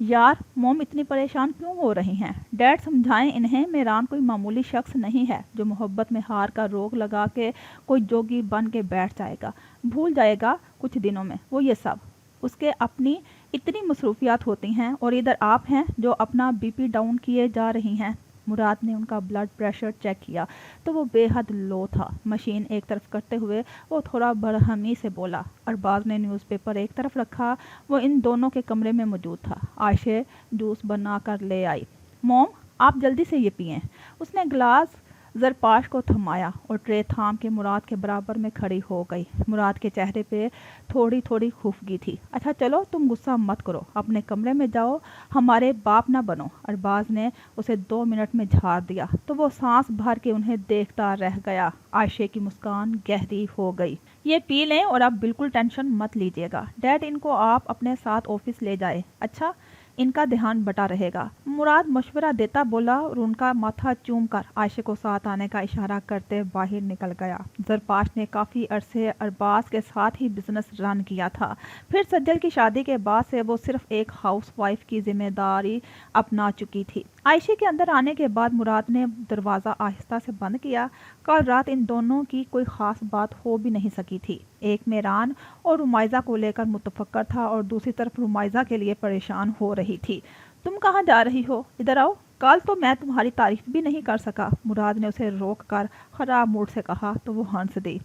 यार, मोम इतनी परेशान क्यों हो रही हैं? डैड समझाएं इन्हें, मेहरान कोई मामूली शख्स नहीं है जो मोहब्बत में हार का रोग लगा के कोई जोगी बन के बैठ जाएगा। भूल जाएगा कुछ दिनों में वो ये सब। उसके अपनी इतनी मसरूफियात होती हैं और इधर आप हैं जो अपना बीपी डाउन किए जा रही हैं। मुराद ने उनका ब्लड प्रेशर चेक किया तो वो बेहद लो था। मशीन एक तरफ करते हुए वो थोड़ा बरहमी से बोला। अरबाज ने न्यूज़पेपर एक तरफ रखा। वो इन दोनों के कमरे में मौजूद था। आयशे जूस बना कर ले आई। मोम, आप जल्दी से ये पिएं। उसने गिलास زرپاش کو تھمایا اور ٹرے تھام کے مراد کے برابر میں کھڑی ہو گئی۔ مراد کے چہرے پہ تھوڑی تھوڑی خفگی تھی۔ اچھا چلو تم غصہ مت کرو، اپنے کمرے میں جاؤ، ہمارے باپ نہ بنو۔ ارباز نے اسے 2 منٹ میں جھاڑ دیا تو وہ سانس بھر کے انہیں دیکھتا رہ گیا۔ عائشہ کی مسکان گہری ہو گئی۔ یہ پی لیں اور اب بالکل ٹینشن مت لیجیے گا، ڈیڈ ان کو آپ اپنے ساتھ آفس لے جائیں، اچھا ان کا دھیان بٹا رہے گا۔ مراد مشورہ دیتا بولا اور ان کا ماتھا چوم کر عائشہ کو ساتھ آنے کا اشارہ کرتے باہر نکل گیا۔ زرپاش نے کافی عرصے ارباز کے ساتھ ہی بزنس رن کیا تھا، پھر سجل کی شادی کے بعد سے وہ صرف ایک ہاؤس وائف کی ذمہ داری اپنا چکی تھی۔ عائشہ کے اندر آنے کے بعد مراد نے دروازہ آہستہ سے بند کیا۔ کل رات ان دونوں کی کوئی خاص بات ہو بھی نہیں سکی تھی۔ ایک میران اور رمائزہ کو لے کر متفکر تھا اور دوسری طرف رمائزہ کے لیے پریشان ہو رہی تھی۔ تم کہاں جا رہی ہو؟ ادھر آؤ، کل تو میں تمہاری تعریف بھی نہیں کر سکا۔ مراد نے اسے روک کر خراب موڈ سے کہا تو وہ ہنس دی۔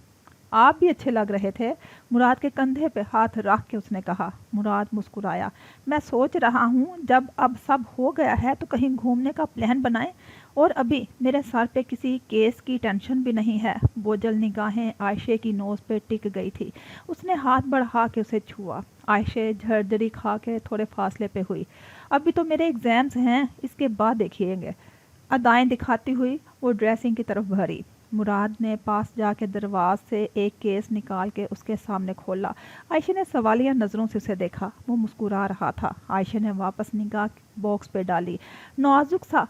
آپ بھی اچھے لگ رہے تھے، مراد کے کندھے پہ ہاتھ رکھ کے اس نے کہا۔ مراد مسکرایا۔ میں سوچ رہا ہوں جب اب سب ہو گیا ہے تو کہیں گھومنے کا پلان بنائیں، اور ابھی میرے سر پہ کسی کیس کی ٹینشن بھی نہیں ہے۔ بوجھل نگاہیں عائشہ کی نوز پہ ٹک گئی تھی۔ اس نے ہاتھ بڑھا کے اسے چھوا۔ عائشہ جھرجھری کھا کے تھوڑے فاصلے پہ ہوئی۔ ابھی تو میرے ایگزامز ہیں، اس کے بعد دیکھیے گے۔ ادائیں دکھاتی ہوئی وہ ڈریسنگ کی طرف بڑھی۔ مراد نے پاس جا کے دروازے سے ایک کیس نکال کے اس کے سامنے کھولا۔ عائشہ نے سوالیہ نظروں سے اسے دیکھا۔ وہ مسکرا رہا تھا۔ عائشہ نے واپس نگاہ باکس پہ ڈالی۔ نازک سا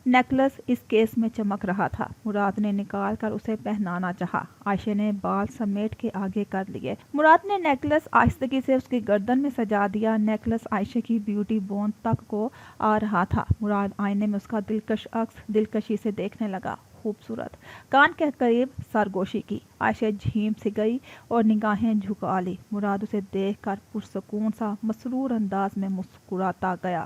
نیکلس اس کیس میں چمک رہا تھا۔ مراد نے نکال کر اسے پہنانا چاہا۔ عائشہ نے بال سمیٹ کے آگے کر لیے۔ مراد نے نیکلس آہستگی سے اس کی گردن میں سجا دیا۔ نیکلس عائشہ کی بیوٹی بون تک کو آ رہا تھا۔ مراد آئینے میں اس کا دلکش عکس دلکشی سے دیکھنے لگا۔ خوبصورت، کان کے قریب سرگوشی کی۔ عائشہ جھیم سی گئی اور نگاہیں جھکا لی۔ مراد اسے دیکھ کر پرسکون سا مسرور انداز میں مسکراتا گیا۔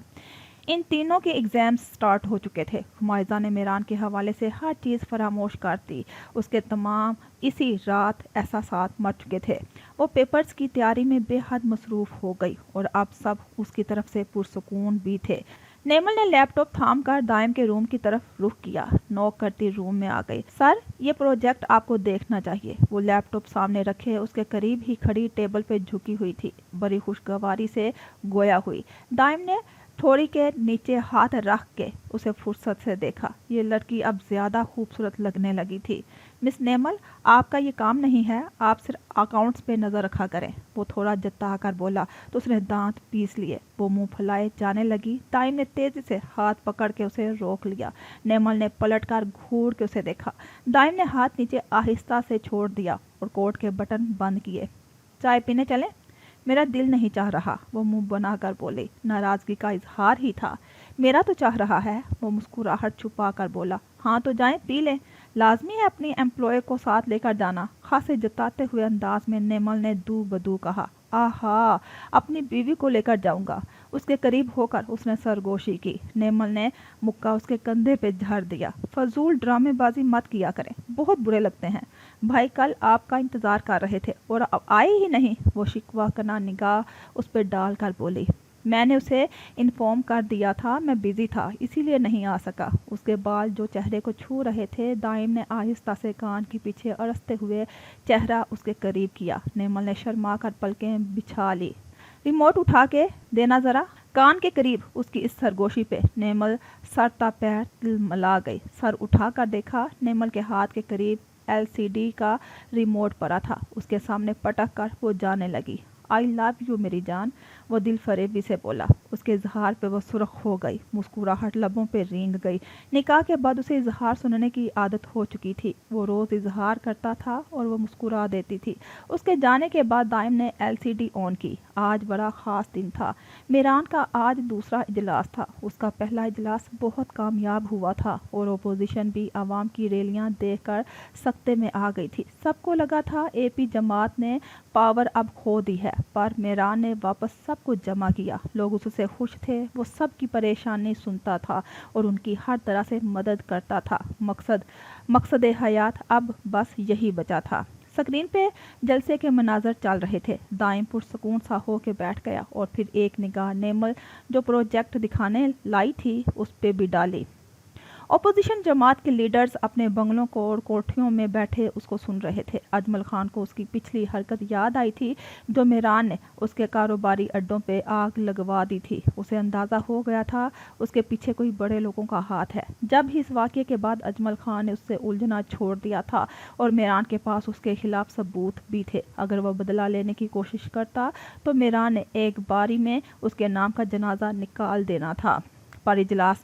ان تینوں کے ایگزامز سٹارٹ ہو چکے تھے۔ رمائزہ نے میران کے حوالے سے ہر چیز فراموش کر دی۔ اس کے تمام اسی رات احساسات مر چکے تھے۔ وہ پیپرز کی تیاری میں بے حد مصروف ہو گئی اور اب سب اس کی طرف سے پرسکون بھی تھے۔ نیمل نے لیپ ٹاپ تھام کر دائم کے روم کی طرف رخ کیا۔ نوک کرتی روم میں آ گئی۔ سر، یہ پروجیکٹ آپ کو دیکھنا چاہیے۔ وہ لیپ ٹاپ سامنے رکھے اس کے قریب ہی کھڑی ٹیبل پہ جھکی ہوئی تھی، بڑی خوشگواری سے گویا ہوئی۔ دائم نے تھوڑی کے نیچے ہاتھ رکھ کے اسے فرصت سے دیکھا۔ یہ لڑکی اب زیادہ خوبصورت لگنے لگی تھی۔ مس نیمل، آپ کا یہ کام نہیں ہے، آپ صرف اکاؤنٹس پہ نظر رکھا کریں۔ وہ تھوڑا جتا کر بولا تو اس نے دانت پیس لیے۔ وہ منہ پھلائے جانے لگی۔ دائم نے تیزی سے ہاتھ پکڑ کے اسے روک لیا۔ نیمل نے پلٹ کر گھور کے اسے دیکھا۔ دائم نے ہاتھ نیچے آہستہ سے چھوڑ دیا اور کوٹ کے بٹن بند کیے۔ چائے پینے چلیں؟ میرا دل نہیں چاہ رہا، وہ منہ بنا کر بولی۔ ناراضگی کا اظہار ہی تھا۔ میرا تو چاہ رہا ہے، وہ مسکراہٹ چھپا کر بولا۔ ہاں تو جائیں پی لیں، لازمی ہے اپنی ایمپلائی کو ساتھ لے کر جانا، خاصے جتاتے ہوئے انداز میں نیمل نے دو بدو کہا۔ آہا، اپنی بیوی کو لے کر جاؤں گا۔ اس کے قریب ہو کر اس نے سرگوشی کی۔ نیمل نے مکہ اس کے کندھے پہ جھڑ دیا۔ فضول ڈرامے بازی مت کیا کریں، بہت برے لگتے ہیں۔ بھائی کل آپ کا انتظار کر رہے تھے اور اب آئے ہی نہیں، وہ شکوہ کنا نگاہ اس پہ ڈال کر بولی۔ میں نے اسے انفارم کر دیا تھا میں بزی تھا، اسی لیے نہیں آ سکا۔ اس کے بال جو چہرے کو چھو رہے تھے، دائم نے آہستہ سے کان کے پیچھے اڑستے ہوئے چہرہ اس کے قریب کیا۔ نیمل نے شرما کر پلکیں بچھا لی۔ ریموٹ اٹھا کے دینا ذرا، کان کے قریب اس کی اس سرگوشی پہ نیمل سر تا پیر تلملا گئی۔ سر اٹھا کر دیکھا، نیمل کے ہاتھ کے قریب LCD کا ریموٹ پڑا تھا۔ اس کے سامنے پٹک کر وہ جانے لگی۔ آئی لو یو میری جان، وہ دل فریبی سے بولا۔ اس کے اظہار پہ وہ سرخ ہو گئی، مسکراہٹ لبوں پہ رینگ گئی۔ نکاح کے بعد اسے اظہار سننے کی عادت ہو چکی تھی۔ وہ روز اظہار کرتا تھا اور وہ مسکرا دیتی تھی۔ اس کے جانے کے بعد دائم نے LCD آن کی۔ آج بڑا خاص دن تھا۔ میران کا آج دوسرا اجلاس تھا۔ اس کا پہلا اجلاس بہت کامیاب ہوا تھا اور اپوزیشن بھی عوام کی ریلیاں دیکھ کر سکتے میں آ گئی تھی۔ سب کو لگا تھا AP جماعت نے پاور اب کھو دی ہے، پر میران نے واپس سب کچھ جمع کیا۔ لوگ اس سے خوش تھے۔ وہ سب کی پریشانی سنتا تھا اور ان کی ہر طرح سے مدد کرتا تھا۔ مقصد حیات اب بس یہی بچا تھا۔ سکرین پہ جلسے کے مناظر چل رہے تھے۔ دائم پرسکون سا ہو کے بیٹھ گیا اور پھر ایک نگاہ نیمل جو پروجیکٹ دکھانے لائی تھی اس پہ بھی ڈالی۔ اپوزیشن جماعت کے لیڈرز اپنے بنگلوں کو اور کوٹھیوں میں بیٹھے اس کو سن رہے تھے۔ اجمل خان کو اس کی پچھلی حرکت یاد آئی تھی جو میران نے اس کے کاروباری اڈوں پہ آگ لگوا دی تھی۔ اسے اندازہ ہو گیا تھا اس کے پیچھے کوئی بڑے لوگوں کا ہاتھ ہے۔ جب ہی اس واقعے کے بعد اجمل خان نے اس سے الجھنا چھوڑ دیا تھا اور میران کے پاس اس کے خلاف ثبوت بھی تھے۔ اگر وہ بدلہ لینے کی کوشش کرتا تو میران نے ایک باری میں اس کے نام کا جنازہ نکال دینا تھا۔ پر اجلاس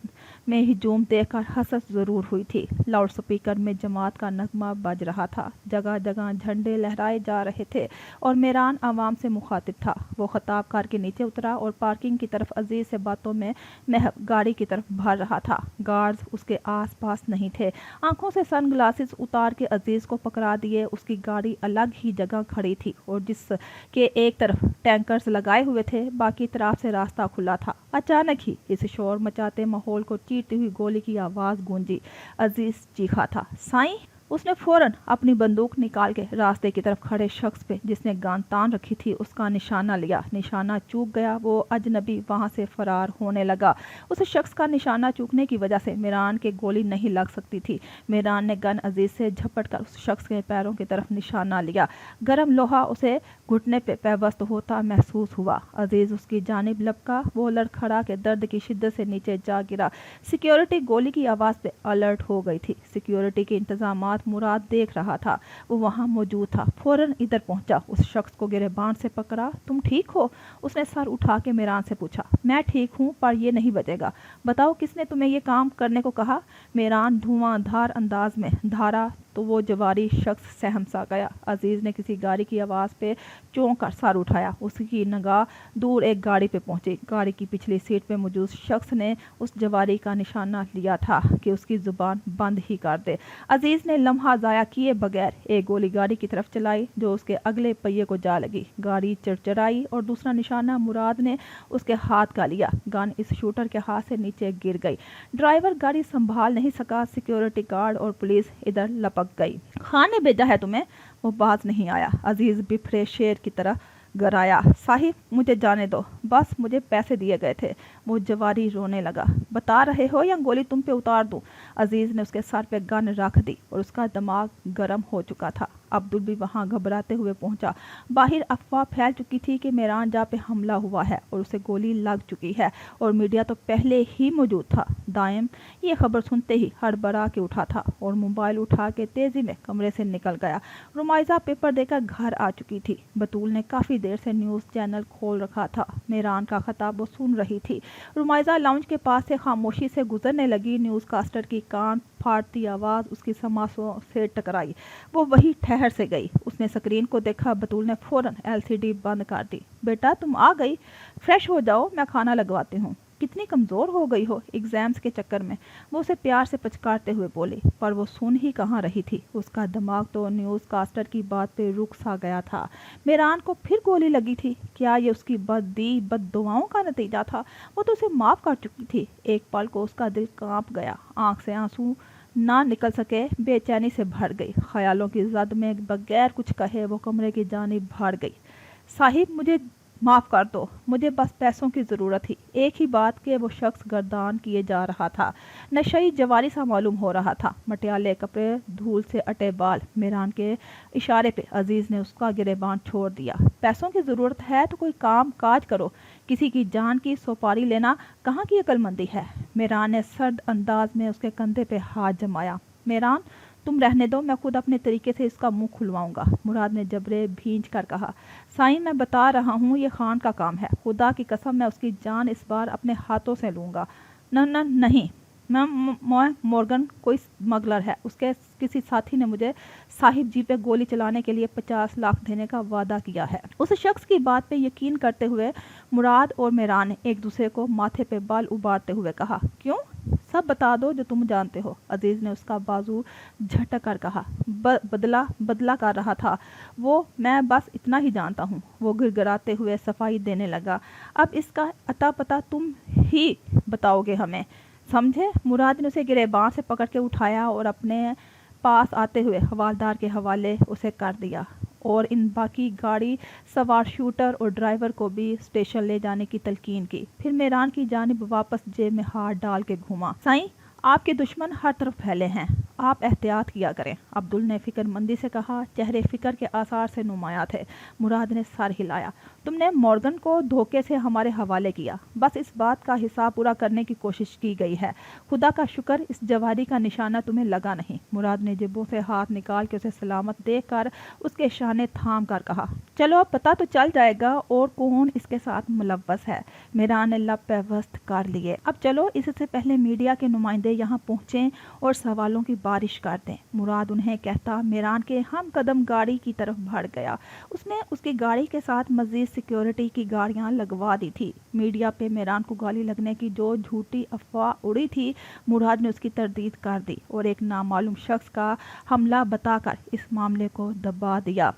میں ہجوم دیکھ کر حسرت ضرور ہوئی تھی۔ لاؤڈ سپیکر میں جماعت کا نغمہ بج رہا تھا، جگہ جگہ جھنڈے لہرائے جا رہے تھے اور میران عوام سے مخاطب تھا۔ وہ خطاب کار کے نیچے اترا اور پارکنگ کی طرف عزیز سے باتوں میں محو گاڑی کی طرف بڑھ رہا تھا۔ گارڈز اس کے آس پاس نہیں تھے۔ آنکھوں سے سن گلاسز اتار کے عزیز کو پکڑا دیے۔ اس کی گاڑی الگ ہی جگہ کھڑی تھی اور جس کے ایک طرف ٹینکرز لگائے ہوئے تھے باقی طرف سے راستہ کھلا تھا۔ اچانک ہی اس شور مچاتے ماحول کو چیرتی ہوئی گولی کی آواز گونجی۔ عزیز چیخا تھا، سائیں! اس نے فوراً اپنی بندوق نکال کے راستے کی طرف کھڑے شخص پہ جس نے گان تان رکھی تھی اس کا نشانہ لیا۔ نشانہ چوک گیا، وہ اجنبی وہاں سے فرار ہونے لگا۔ اس شخص کا نشانہ چوکنے کی وجہ سے میران کے گولی نہیں لگ سکتی تھی۔ میران نے گن عزیز سے جھپٹ کر اس شخص کے پیروں کی طرف نشانہ لیا۔ گرم لوہا اسے گھٹنے پہ پیوست ہوتا محسوس ہوا۔ عزیز اس کی جانب لپکا، وہ لڑکھڑا کے درد کی شدت سے نیچے جا گرا۔ سیکیورٹی گولی کی آواز پہ الرٹ ہو گئی تھی۔ سیکیورٹی کے انتظامات مراد دیکھ رہا تھا، وہ وہاں موجود تھا۔ فوراً ادھر پہنچا، اس شخص کو گریبان سے پکڑا۔ تم ٹھیک ہو؟ اس نے سر اٹھا کے میران سے پوچھا۔ میں ٹھیک ہوں پر یہ نہیں بچے گا۔ بتاؤ کس نے تمہیں یہ کام کرنے کو کہا؟ میران دھواں دھار انداز میں دھارا تو وہ جواری شخص سہم سا گیا۔ عزیز نے کسی گاڑی کی آواز پہ چونک کر سر اٹھایا۔ اس کی نگاہ دور ایک گاڑی پہ پہنچی۔ گاڑی کی پچھلی سیٹ پہ موجود شخص نے اس جواری کا نشانہ لیا تھا کہ اس کی زبان بند ہی کر دے۔ عزیز نے لمحہ ضائع کیے بغیر ایک گولی گاڑی کی طرف چلائی جو اس کے اگلے پہیے کو جا لگی۔ گاڑی چرچرائی اور دوسرا نشانہ مراد نے اس کے ہاتھ کا لیا۔ گن اس شوٹر کے ہاتھ سے نیچے گر گئی۔ ڈرائیور گاڑی سنبھال نہیں سکا۔ سیکیورٹی گارڈ اور پولیس ادھر لپک گئی۔ خان نے بھیجا ہے تمہیں؟ وہ باز نہیں آیا۔ عزیز بپھرے شیر کی طرح گرایا، صاحب مجھے جانے دو، بس مجھے پیسے دیے گئے تھے۔ وہ جواری رونے لگا۔ بتا رہے ہو یا گولی تم پہ اتار دوں؟ عزیز نے اس کے سر پہ گن رکھ دی اور اس کا دماغ گرم ہو چکا تھا۔ عبدل بھی وہاں گھبراتے ہوئے پہنچا۔ باہر افواہ پھیل چکی تھی کہ میران جا پہ حملہ ہوا ہے اور اسے گولی لگ چکی ہے اور میڈیا تو پہلے ہی موجود تھا۔ دائم یہ خبر سنتے ہی ہڑبڑا کے اٹھا تھا اور موبائل اٹھا کے تیزی میں کمرے سے نکل گیا۔ رمائزہ پیپر دے کر گھر آ چکی تھی۔ بطول نے کافی دیر سے نیوز چینل کھول رکھا تھا۔ میران کا خطاب وہ سن رہی تھی۔ رمائزہ لاؤنج کے پاس سے خاموشی سے گزرنے لگی۔ نیوز کاسٹر کی کان پھاڑتی آواز اس کی سماعتوں سے ٹکرائی۔ وہ وہی ٹھہر سے گئی۔ اس نے سکرین کو دیکھا۔ بطول نے فوراً LCD بند کر دی۔ بیٹا تم آ گئی، فریش ہو جاؤ، میں کھانا لگواتی ہوں۔ کتنی کمزور ہو گئی ہو ایگزامز کے چکر میں، وہ اسے پیار سے پچکارتے ہوئے بولی، پر وہ سن ہی کہاں رہی تھی۔ اس کا دماغ تو نیوز کاسٹر کی بات پہ رک سا گیا تھا۔ میران کو پھر گولی لگی تھی، کیا یہ اس کی بد دعاؤں کا نتیجہ تھا؟ وہ تو اسے معاف کر چکی تھی۔ ایک پل کو اس کا دل کانپ گیا، آنکھ سے آنسو نہ نکل سکے، بے چینی سے بھر گئی۔ خیالوں کی زد میں بغیر کچھ کہے وہ کمرے کی جانب بھاگ گئی۔ صاحب مجھے معاف کر دو، مجھے بس پیسوں کی ضرورت تھی۔ ایک ہی بات کہ وہ شخص گردان کیے جا رہا تھا، نشئی جواری سا معلوم ہو رہا تھا، مٹیالے کپڑے، دھول سے اٹے بال۔ میران کے اشارے پہ عزیز نے اس کا گریبان چھوڑ دیا۔ پیسوں کی ضرورت ہے تو کوئی کام کاج کرو، کسی کی جان کی سوپاری لینا کہاں کی عقل مندی ہے؟ میران نے سرد انداز میں اس کے کندھے پہ ہاتھ جمایا۔ میران تم رہنے دو، میں خود اپنے طریقے سے اس کا منہ کھلواؤں گا، مراد نے جبرے بھینچ کر کہا۔ سائیں میں بتا رہا ہوں یہ خان کا کام ہے، خدا کی قسم میں اس کی جان اس بار اپنے ہاتھوں سے لوں گا۔ نہیں، میں مورگن کوئی اسمگلر ہے، اس کے کسی ساتھی نے مجھے صاحب جی پہ گولی چلانے کے لیے 50 لاکھ دینے کا وعدہ کیا ہے۔ اس شخص کی بات پہ یقین کرتے ہوئے مراد اور میران نے ایک دوسرے کو ماتھے پہ بال ابارتے ہوئے کہا، کیوں؟ سب بتا دو جو تم جانتے ہو۔ عزیز نے اس کا بازو جھٹک کر کہا، بدلہ کر رہا تھا وہ، میں بس اتنا ہی جانتا ہوں۔ وہ گڑگڑاتے ہوئے صفائی دینے لگا، اب اس کا اتا پتا تم ہی بتاؤ گے ہمیں، سمجھے؟ مراد نے اسے گریبان سے پکڑ کے اٹھایا اور اپنے پاس آتے ہوئے حوالدار کے حوالے اسے کر دیا اور ان باقی گاڑی سوار شوٹر اور ڈرائیور کو بھی اسٹیشن لے جانے کی تلقین کی۔ پھر میران کی جانب واپس جیب میں ہاتھ ڈال کے گھوما۔ سائیں आपके दुश्मन हर तरफ फैले हैं, आप एहतियात किया करें। अब्दुल ने फिक्रमंदी से कहा। चेहरे फिक्र के आसार से नुमाया थे। मुराद ने सर हिलाया। तुमने मॉर्गन को धोखे से हमारे हवाले किया, बस इस बात का हिसाब पूरा करने की कोशिश की गई है। खुदा का शुक्र इस जवारी का निशाना तुम्हें लगा नहीं। मुराद ने जेबों से हाथ निकाल के उसे सलामत देख कर उसके शाने थाम कर कहा, चलो अब पता तो चल जाएगा और कौन इसके साथ मुलव्वस है। मेरान ने लब पेवस्त कर लिए। अब चलो, इससे पहले मीडिया के नुमाइंदे यहाँ पहुँचें और सवालों की बारिश कर दें। मुराद उन्हें कहता मेरान के हम कदम गाड़ी की तरफ बढ़ गया। उसने उसकी गाड़ी के साथ मजीद सिक्योरिटी की गाड़ियां लगवा दी थी। मीडिया पे मेरान को गाली लगने की जो झूठी अफवाह उड़ी थी, मुराद ने उसकी तरदीद कर दी और एक नामालूम शख्स का हमला बताकर इस मामले को दबा दिया।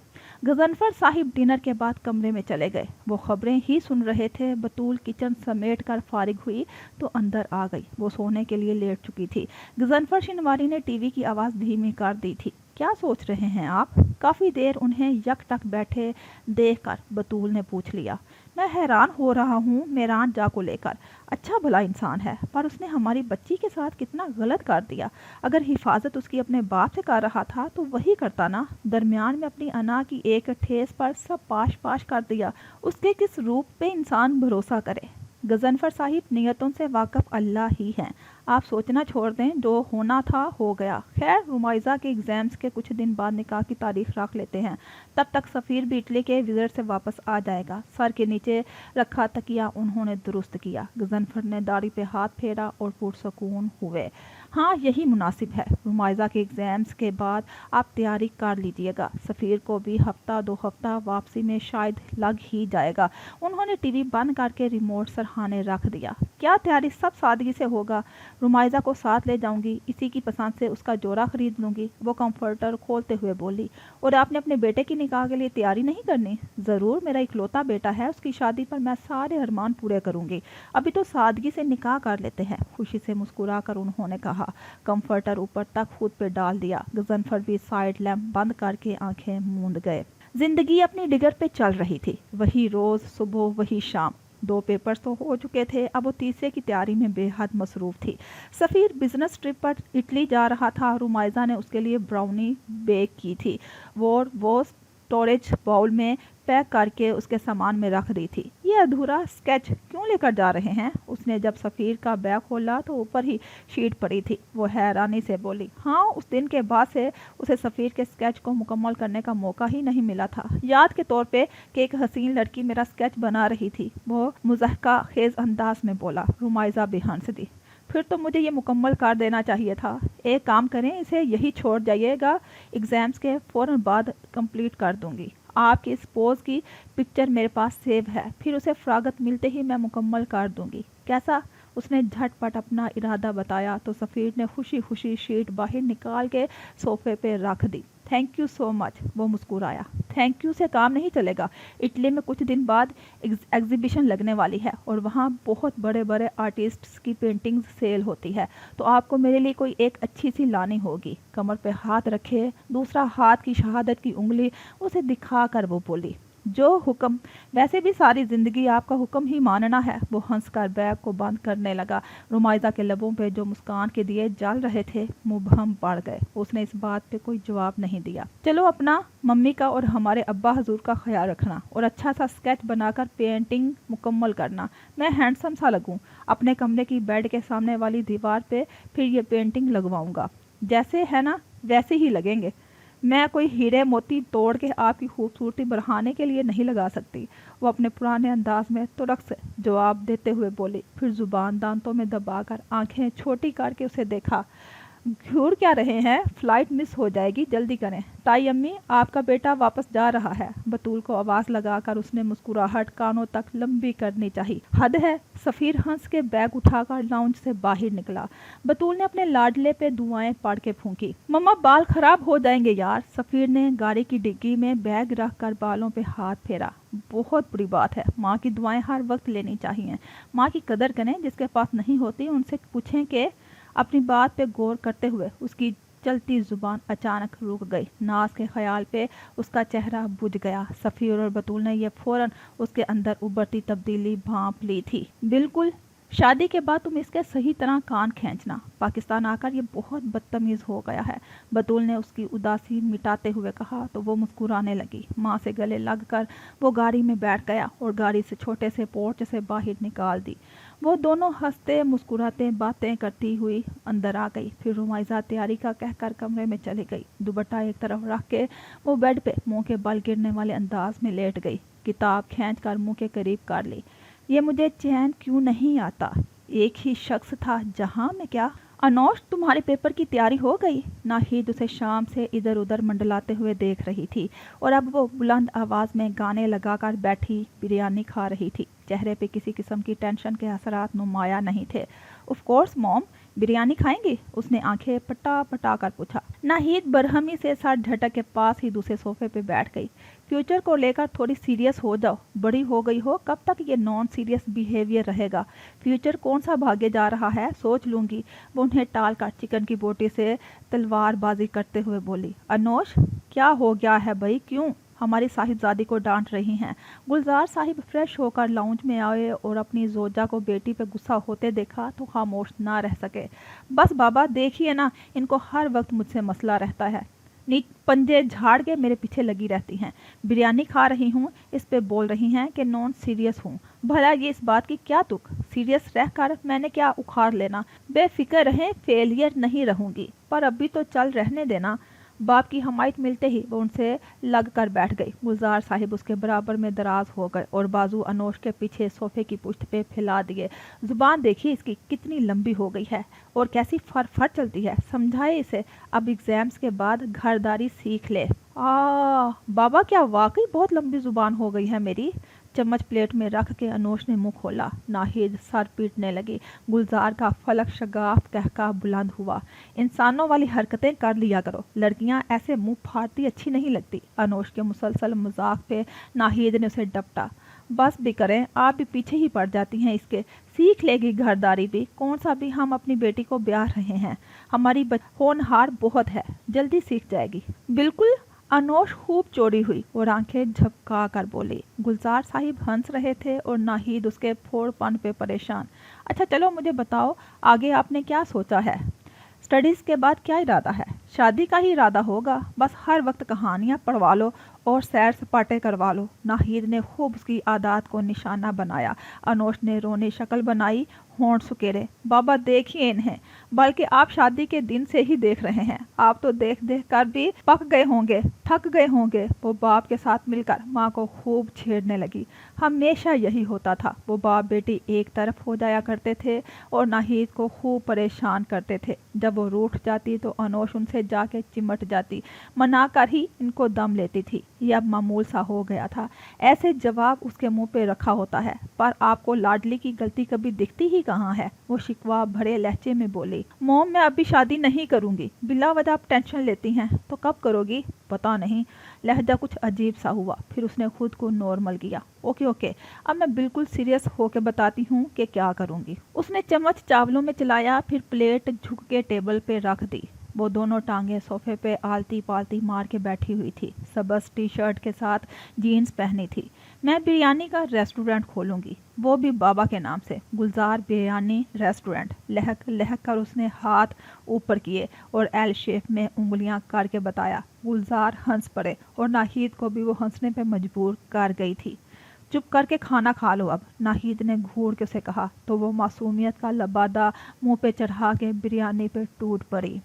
गजनफर साहिब डिनर के बाद कमरे में चले गए। वो खबरें ही सुन रहे थे। बतूल किचन समेट कर फारिग हुई तो अंदर आ गई। वो सोने के लिए लेट चुकी थी। गजनफर शिनवारी ने टीवी की आवाज़ धीमी कर दी थी। क्या सोच रहे हैं आप? काफ़ी देर उन्हें यकटक बैठे देखकर बतूल ने पूछ लिया। मैं हैरान हो रहा हूँ मेरान जा को लेकर। अच्छा भला इंसान है, पर उसने हमारी बच्ची के साथ कितना गलत कर दिया। अगर हिफाजत उसकी अपने बाप से कर रहा था तो वही करता ना। दरमियान में अपनी अना की एक ठेस पर सब पाश पाश कर दिया। उसके किस रूप पे इंसान भरोसा करे। गजनफर साहिब, नियतों से वाकफ अल्लाह ही हैं। आप सोचना छोड़ दें, जो होना था हो गया। खैर, रुमाइज़ा के एग्ज़ाम्स के कुछ दिन बाद निकाह की तारीख रख लेते हैं। तब तक सफ़ीर भी इटली के विज़िट से वापस आ जाएगा। सर के नीचे रखा तकिया उन्होंने दुरुस्त किया। गजनफर ने दाढ़ी पे हाथ फेरा और पुरसकून हुए। हाँ, यही मुनासिब है। रुमाइज़ा के एग्ज़ाम्स के बाद आप तैयारी कर लीजिएगा। सफ़ीर को भी हफ्ता 2 हफ्ता वापसी में शायद लग ही जाएगा। उन्होंने टीवी बंद करके रिमोट सरहाने रख दिया। क्या तैयारी सब सादगी से होगा। रुमाइज़ा को साथ ले जाऊंगी, इसी की पसंद से उसका जोड़ा खरीद लूंगी। वो कंफर्टर खोलते हुए बोली। और आपने अपने बेटे की निकाह के लिए तैयारी नहीं करनी? ज़रूर, मेरा इकलौता बेटा है, उसकी शादी पर मैं सारे अरमान पूरे करूंगी। अभी तो सादगी से निकाह कर लेते हैं। खुशी से मुस्कुरा कर उन्होंने कहा। कंफर्टर ऊपर तक खुद पे डाल दिया। गजनफर भी साइड लैम्प बंद करके आंखें मूंद गए। जिंदगी अपनी डिगर पे चल रही थी। वही रोज सुबह, वही शाम। 2 पेपर्स तो हो चुके थे, अब वो तीसरे की तैयारी में बेहद मसरूफ़ थी। सफ़ीर बिजनेस ट्रिप पर इटली जा रहा था। रुमाइज़ा ने उसके लिए ब्राउनी बेक की थी। वो स्टोरेज बाउल में पैक करके उसके सामान में रख दी थी। ये अधूरा स्केच क्यों लेकर जा रहे हैं? उसने जब सफ़ीर का बैग खोला तो ऊपर ही शीट पड़ी थी। वो हैरानी से बोली। हाँ, उस दिन के बाद से उसे सफ़ीर के स्केच को मुकम्मल करने का मौका ही नहीं मिला था। याद के तौर पे कि एक हसीन लड़की मेरा स्केच बना रही थी, वो मुज़हका खेज अंदाज में बोला। रुमाइज़ा बेहंस दी। फिर तो मुझे ये मुकम्मल कर देना चाहिए था। एक काम करें, इसे यही छोड़ जाइएगा, एग्ज़ाम्स के फ़ौरन बाद कंप्लीट कर दूंगी। आपकी इस पोज की पिक्चर मेरे पास सेव है, फिर उसे फ़रागत मिलते ही मैं मुकम्मल कर दूंगी। कैसा? उसने झटपट अपना इरादा बताया तो सफ़ीर ने खुशी खुशी शीट बाहर निकाल के सोफे पे रख दी। थैंक यू सो मच, वो मुस्कुराया। थैंक यू से काम नहीं चलेगा। इटली में कुछ दिन बाद एग्जीबिशन लगने वाली है और वहाँ बहुत बड़े बड़े आर्टिस्ट्स की पेंटिंग्स सेल होती है, तो आपको मेरे लिए कोई एक अच्छी सी लानी होगी। कमर पे हाथ रखे, दूसरा हाथ की शहादत की उंगली उसे दिखा कर वो बोली। जो हुक्म। वैसे भी सारी ज़िंदगी आपका हुक्म ही मानना है। वो हंसकर बैग को बंद करने लगा। रुमाइज़ा के लबों पे जो मुस्कान के दिए जल रहे थे मुबहम पड़ गए। उसने इस बात पे कोई जवाब नहीं दिया। चलो, अपना, मम्मी का और हमारे अब्बा हजूर का ख्याल रखना और अच्छा सा स्केच बनाकर पेंटिंग मुकम्मल करना। मैं हैंडसम सा लगूं। अपने कमरे की बेड के सामने वाली दीवार पे फिर ये पेंटिंग लगवाऊंगा। जैसे है ना वैसे ही लगेंगे। मैं कोई हीरे मोती तोड़ के आपकी खूबसूरती बढ़ाने के लिए नहीं लगा सकती। वो अपने पुराने अंदाज में तुरक से जवाब देते हुए बोली। फिर जुबान दांतों में दबाकर आंखें छोटी करके उसे देखा। घूर क्या रहे हैं? फ्लाइट मिस हो जाएगी, जल्दी करें। ताई अम्मी, आपका बेटा वापस जा रहा है। बतूल को आवाज़ लगाकर उसने मुस्कुराहट कानों तक लंबी करनी चाहिए। हद है। सफ़ीर हंस के बैग उठाकर लाउंज से बाहर निकला। बतूल ने अपने लाडले पे दुआएं पढ़ के फूंकी। मम्मा, बाल खराब हो जाएंगे यार। सफ़ीर ने गाड़ी की डिग्गी में बैग रख कर बालों पे हाथ फेरा। बहुत बुरी बात है। माँ की दुआएं हर वक्त लेनी चाहिए। माँ की कदर करें, जिसके पास नहीं होती उनसे पूछें कि। अपनी बात पे गौर करते हुए उसकी चलती जुबान अचानक रुक गई। नाज के ख्याल पे उसका चेहरा बुझ गया। सफ़ीर और बतूल ने यह फौरन उसके अंदर उभरती तब्दीली भांप ली थी। बिल्कुल शादी के बाद तुम इसके सही तरह कान खींचना, पाकिस्तान आकर ये बहुत बदतमीज हो गया है। बतूल ने उसकी उदासी मिटाते हुए कहा तो वो मुस्कुराने लगी। माँ से गले लगकर वो गाड़ी में बैठ गया और गाड़ी से छोटे से पोर्च से बाहर निकाल दी। वो दोनों हंसते मुस्कुराते बातें करती हुई अंदर आ गई। फिर रुमाइजा तैयारी का कहकर कमरे में चली गई। दुपट्टा एक तरफ रख के वो बेड पे मुंह के बल गिरने वाले अंदाज में लेट गई। किताब खींच कर मुंह के करीब कर ली। ये मुझे चैन क्यों नहीं आता, एक ही शख्स था जहां में क्या। अनोश, तुम्हारे पेपर की तैयारी हो गई? नाहिद उसे शाम से इधर उधर मंडलाते हुए देख रही थी और अब वो बुलंद आवाज में गाने लगाकर बैठी बिरयानी खा रही थी। चेहरे पे किसी किस्म की टेंशन के असरात नुमाया नहीं थे। ऑफ कोर्स मॉम, बिरयानी खाएंगी? उसने आंखें पटा पटा कर पूछा। नाहिद बरहमी से सर झटक के पास ही दूसरे सोफे पे बैठ गई। फ्यूचर को लेकर थोड़ी सीरियस हो जाओ, बड़ी हो गई हो, कब तक ये नॉन सीरियस बिहेवियर रहेगा? फ्यूचर कौन सा भागे जा रहा है, सोच लूंगी। वो उन्हें टाल कर चिकन की बोटी से तलवारबाजी करते हुए बोली। अनोश, क्या हो गया है भाई, क्यों हमारी साहिबजादी को डांट रही हैं? गुलजार साहिब फ्रेश होकर लाउंज में आए और अपनी जोजा को बेटी पे गुस्सा होते देखा तो खामोश ना रह सके। बस बाबा, देखिए ना, इनको हर वक्त मुझसे मसला रहता है। नीच पंजे झाड़ के मेरे पीछे लगी रहती हैं। बिरयानी खा रही हूँ, इस पे बोल रही हैं कि नॉन सीरियस हूँ। भला ये इस बात की क्या तुक? सीरियस रहकर मैंने क्या उखाड़ लेना? बेफिक्र रहें, फेलियर नहीं रहूंगी, पर अभी तो चल रहने देना। बाप की हमायत मिलते ही वो उनसे लग कर बैठ गई। गुलजार साहिब उसके बराबर में दराज हो गए और बाजू अनोश के पीछे सोफे की पुश्त पे फैला दिए। जुबान देखिए इसकी कितनी लंबी हो गई है और कैसी फर फर चलती है। समझाए इसे, अब एग्जाम्स के बाद घरदारी सीख ले। बाबा, क्या वाकई बहुत लंबी जुबान हो गई है मेरी। चम्मच प्लेट में रख के अनोश ने मुंह खोला। नाहिद सर पीटने लगी। गुलजार का फलक शगाफ कहका बुलंद हुआ। इंसानों वाली हरकतें कर लिया करो, लड़कियां ऐसे मुंह फाड़ती अच्छी नहीं लगती। अनोश के मुसलसल मजाक पे नाहिद ने उसे डपटा। बस भी करें, आप भी पीछे ही पड़ जाती हैं इसके। सीख लेगी घरदारी भी, कौन सा भी हम अपनी बेटी को ब्याह रहे हैं। हमारी होनहार बहुत है, जल्दी सीख जाएगी। बिल्कुल। अनोश खूब चौड़ी हुई और आंखें झपका कर बोली। गुलजार साहिब हंस रहे थे और नाहिद उसके फोड़पन पे परेशान। अच्छा चलो मुझे बताओ, आगे आपने क्या सोचा है? स्टडीज के बाद क्या इरादा है? शादी का ही इरादा होगा। बस हर वक्त कहानियां पढ़वा लो और सैर सपाटे करवा लो। नाहिद ने खूब उसकी आदत को निशाना बनाया। अनोश ने रोनी शक्ल बनाई, होंठ सुकेरे। बाबा देखिए इन्हें, बल्कि आप शादी के दिन से ही देख रहे हैं। आप तो देख देख कर भी पक गए होंगे, थक गए होंगे। वो बाप के साथ मिलकर माँ को खूब छेड़ने लगी। हमेशा यही होता था, वो बाप बेटी एक तरफ हो जाया करते थे और नाहिद को खूब परेशान करते थे। जब वो रूठ जाती तो अनोश उनसे जाके चिमट जाती, मना कर ही इनको दम लेती थी। ये अब मामूल सा हो गया था। ऐसे जवाब उसके मुंह पे रखा होता है। पर आपको लाडली की गलती कभी दिखती ही कहाँ है? वो शिकवा भरे लहजे में बोली। मोम, मैं अभी शादी नहीं करूंगी। बिला वजह आप टेंशन लेती हैं, तो कब करोगी? पता नहीं। लहजा कुछ अजीब सा हुआ, फिर उसने खुद को नॉर्मल किया। ओके ओके, अब मैं बिल्कुल सीरियस होकर बताती हूँ कि क्या करूंगी। उसने चम्मच चावलों में चलाया, फिर प्लेट झुक के टेबल पे रख दी। वो दोनों टांगे सोफे पे आलती पालती मार के बैठी हुई थी। सबस टी शर्ट के साथ जीन्स पहनी थी। मैं बिरयानी का रेस्टोरेंट खोलूंगी, वो भी बाबा के नाम से, गुलजार बिरयानी रेस्टोरेंट। लहक लहक कर उसने हाथ ऊपर किए और एल शेप में उंगलियां करके बताया। गुलजार हंस पड़े और नाहिद को भी वो हंसने पे मजबूर कर गई थी। चुप करके खाना खा लो अब, नाहिद ने घूर के उसे कहा तो वो मासूमियत का लबादा मुंह पे चढ़ा के बिरयानी पे टूट पड़ी।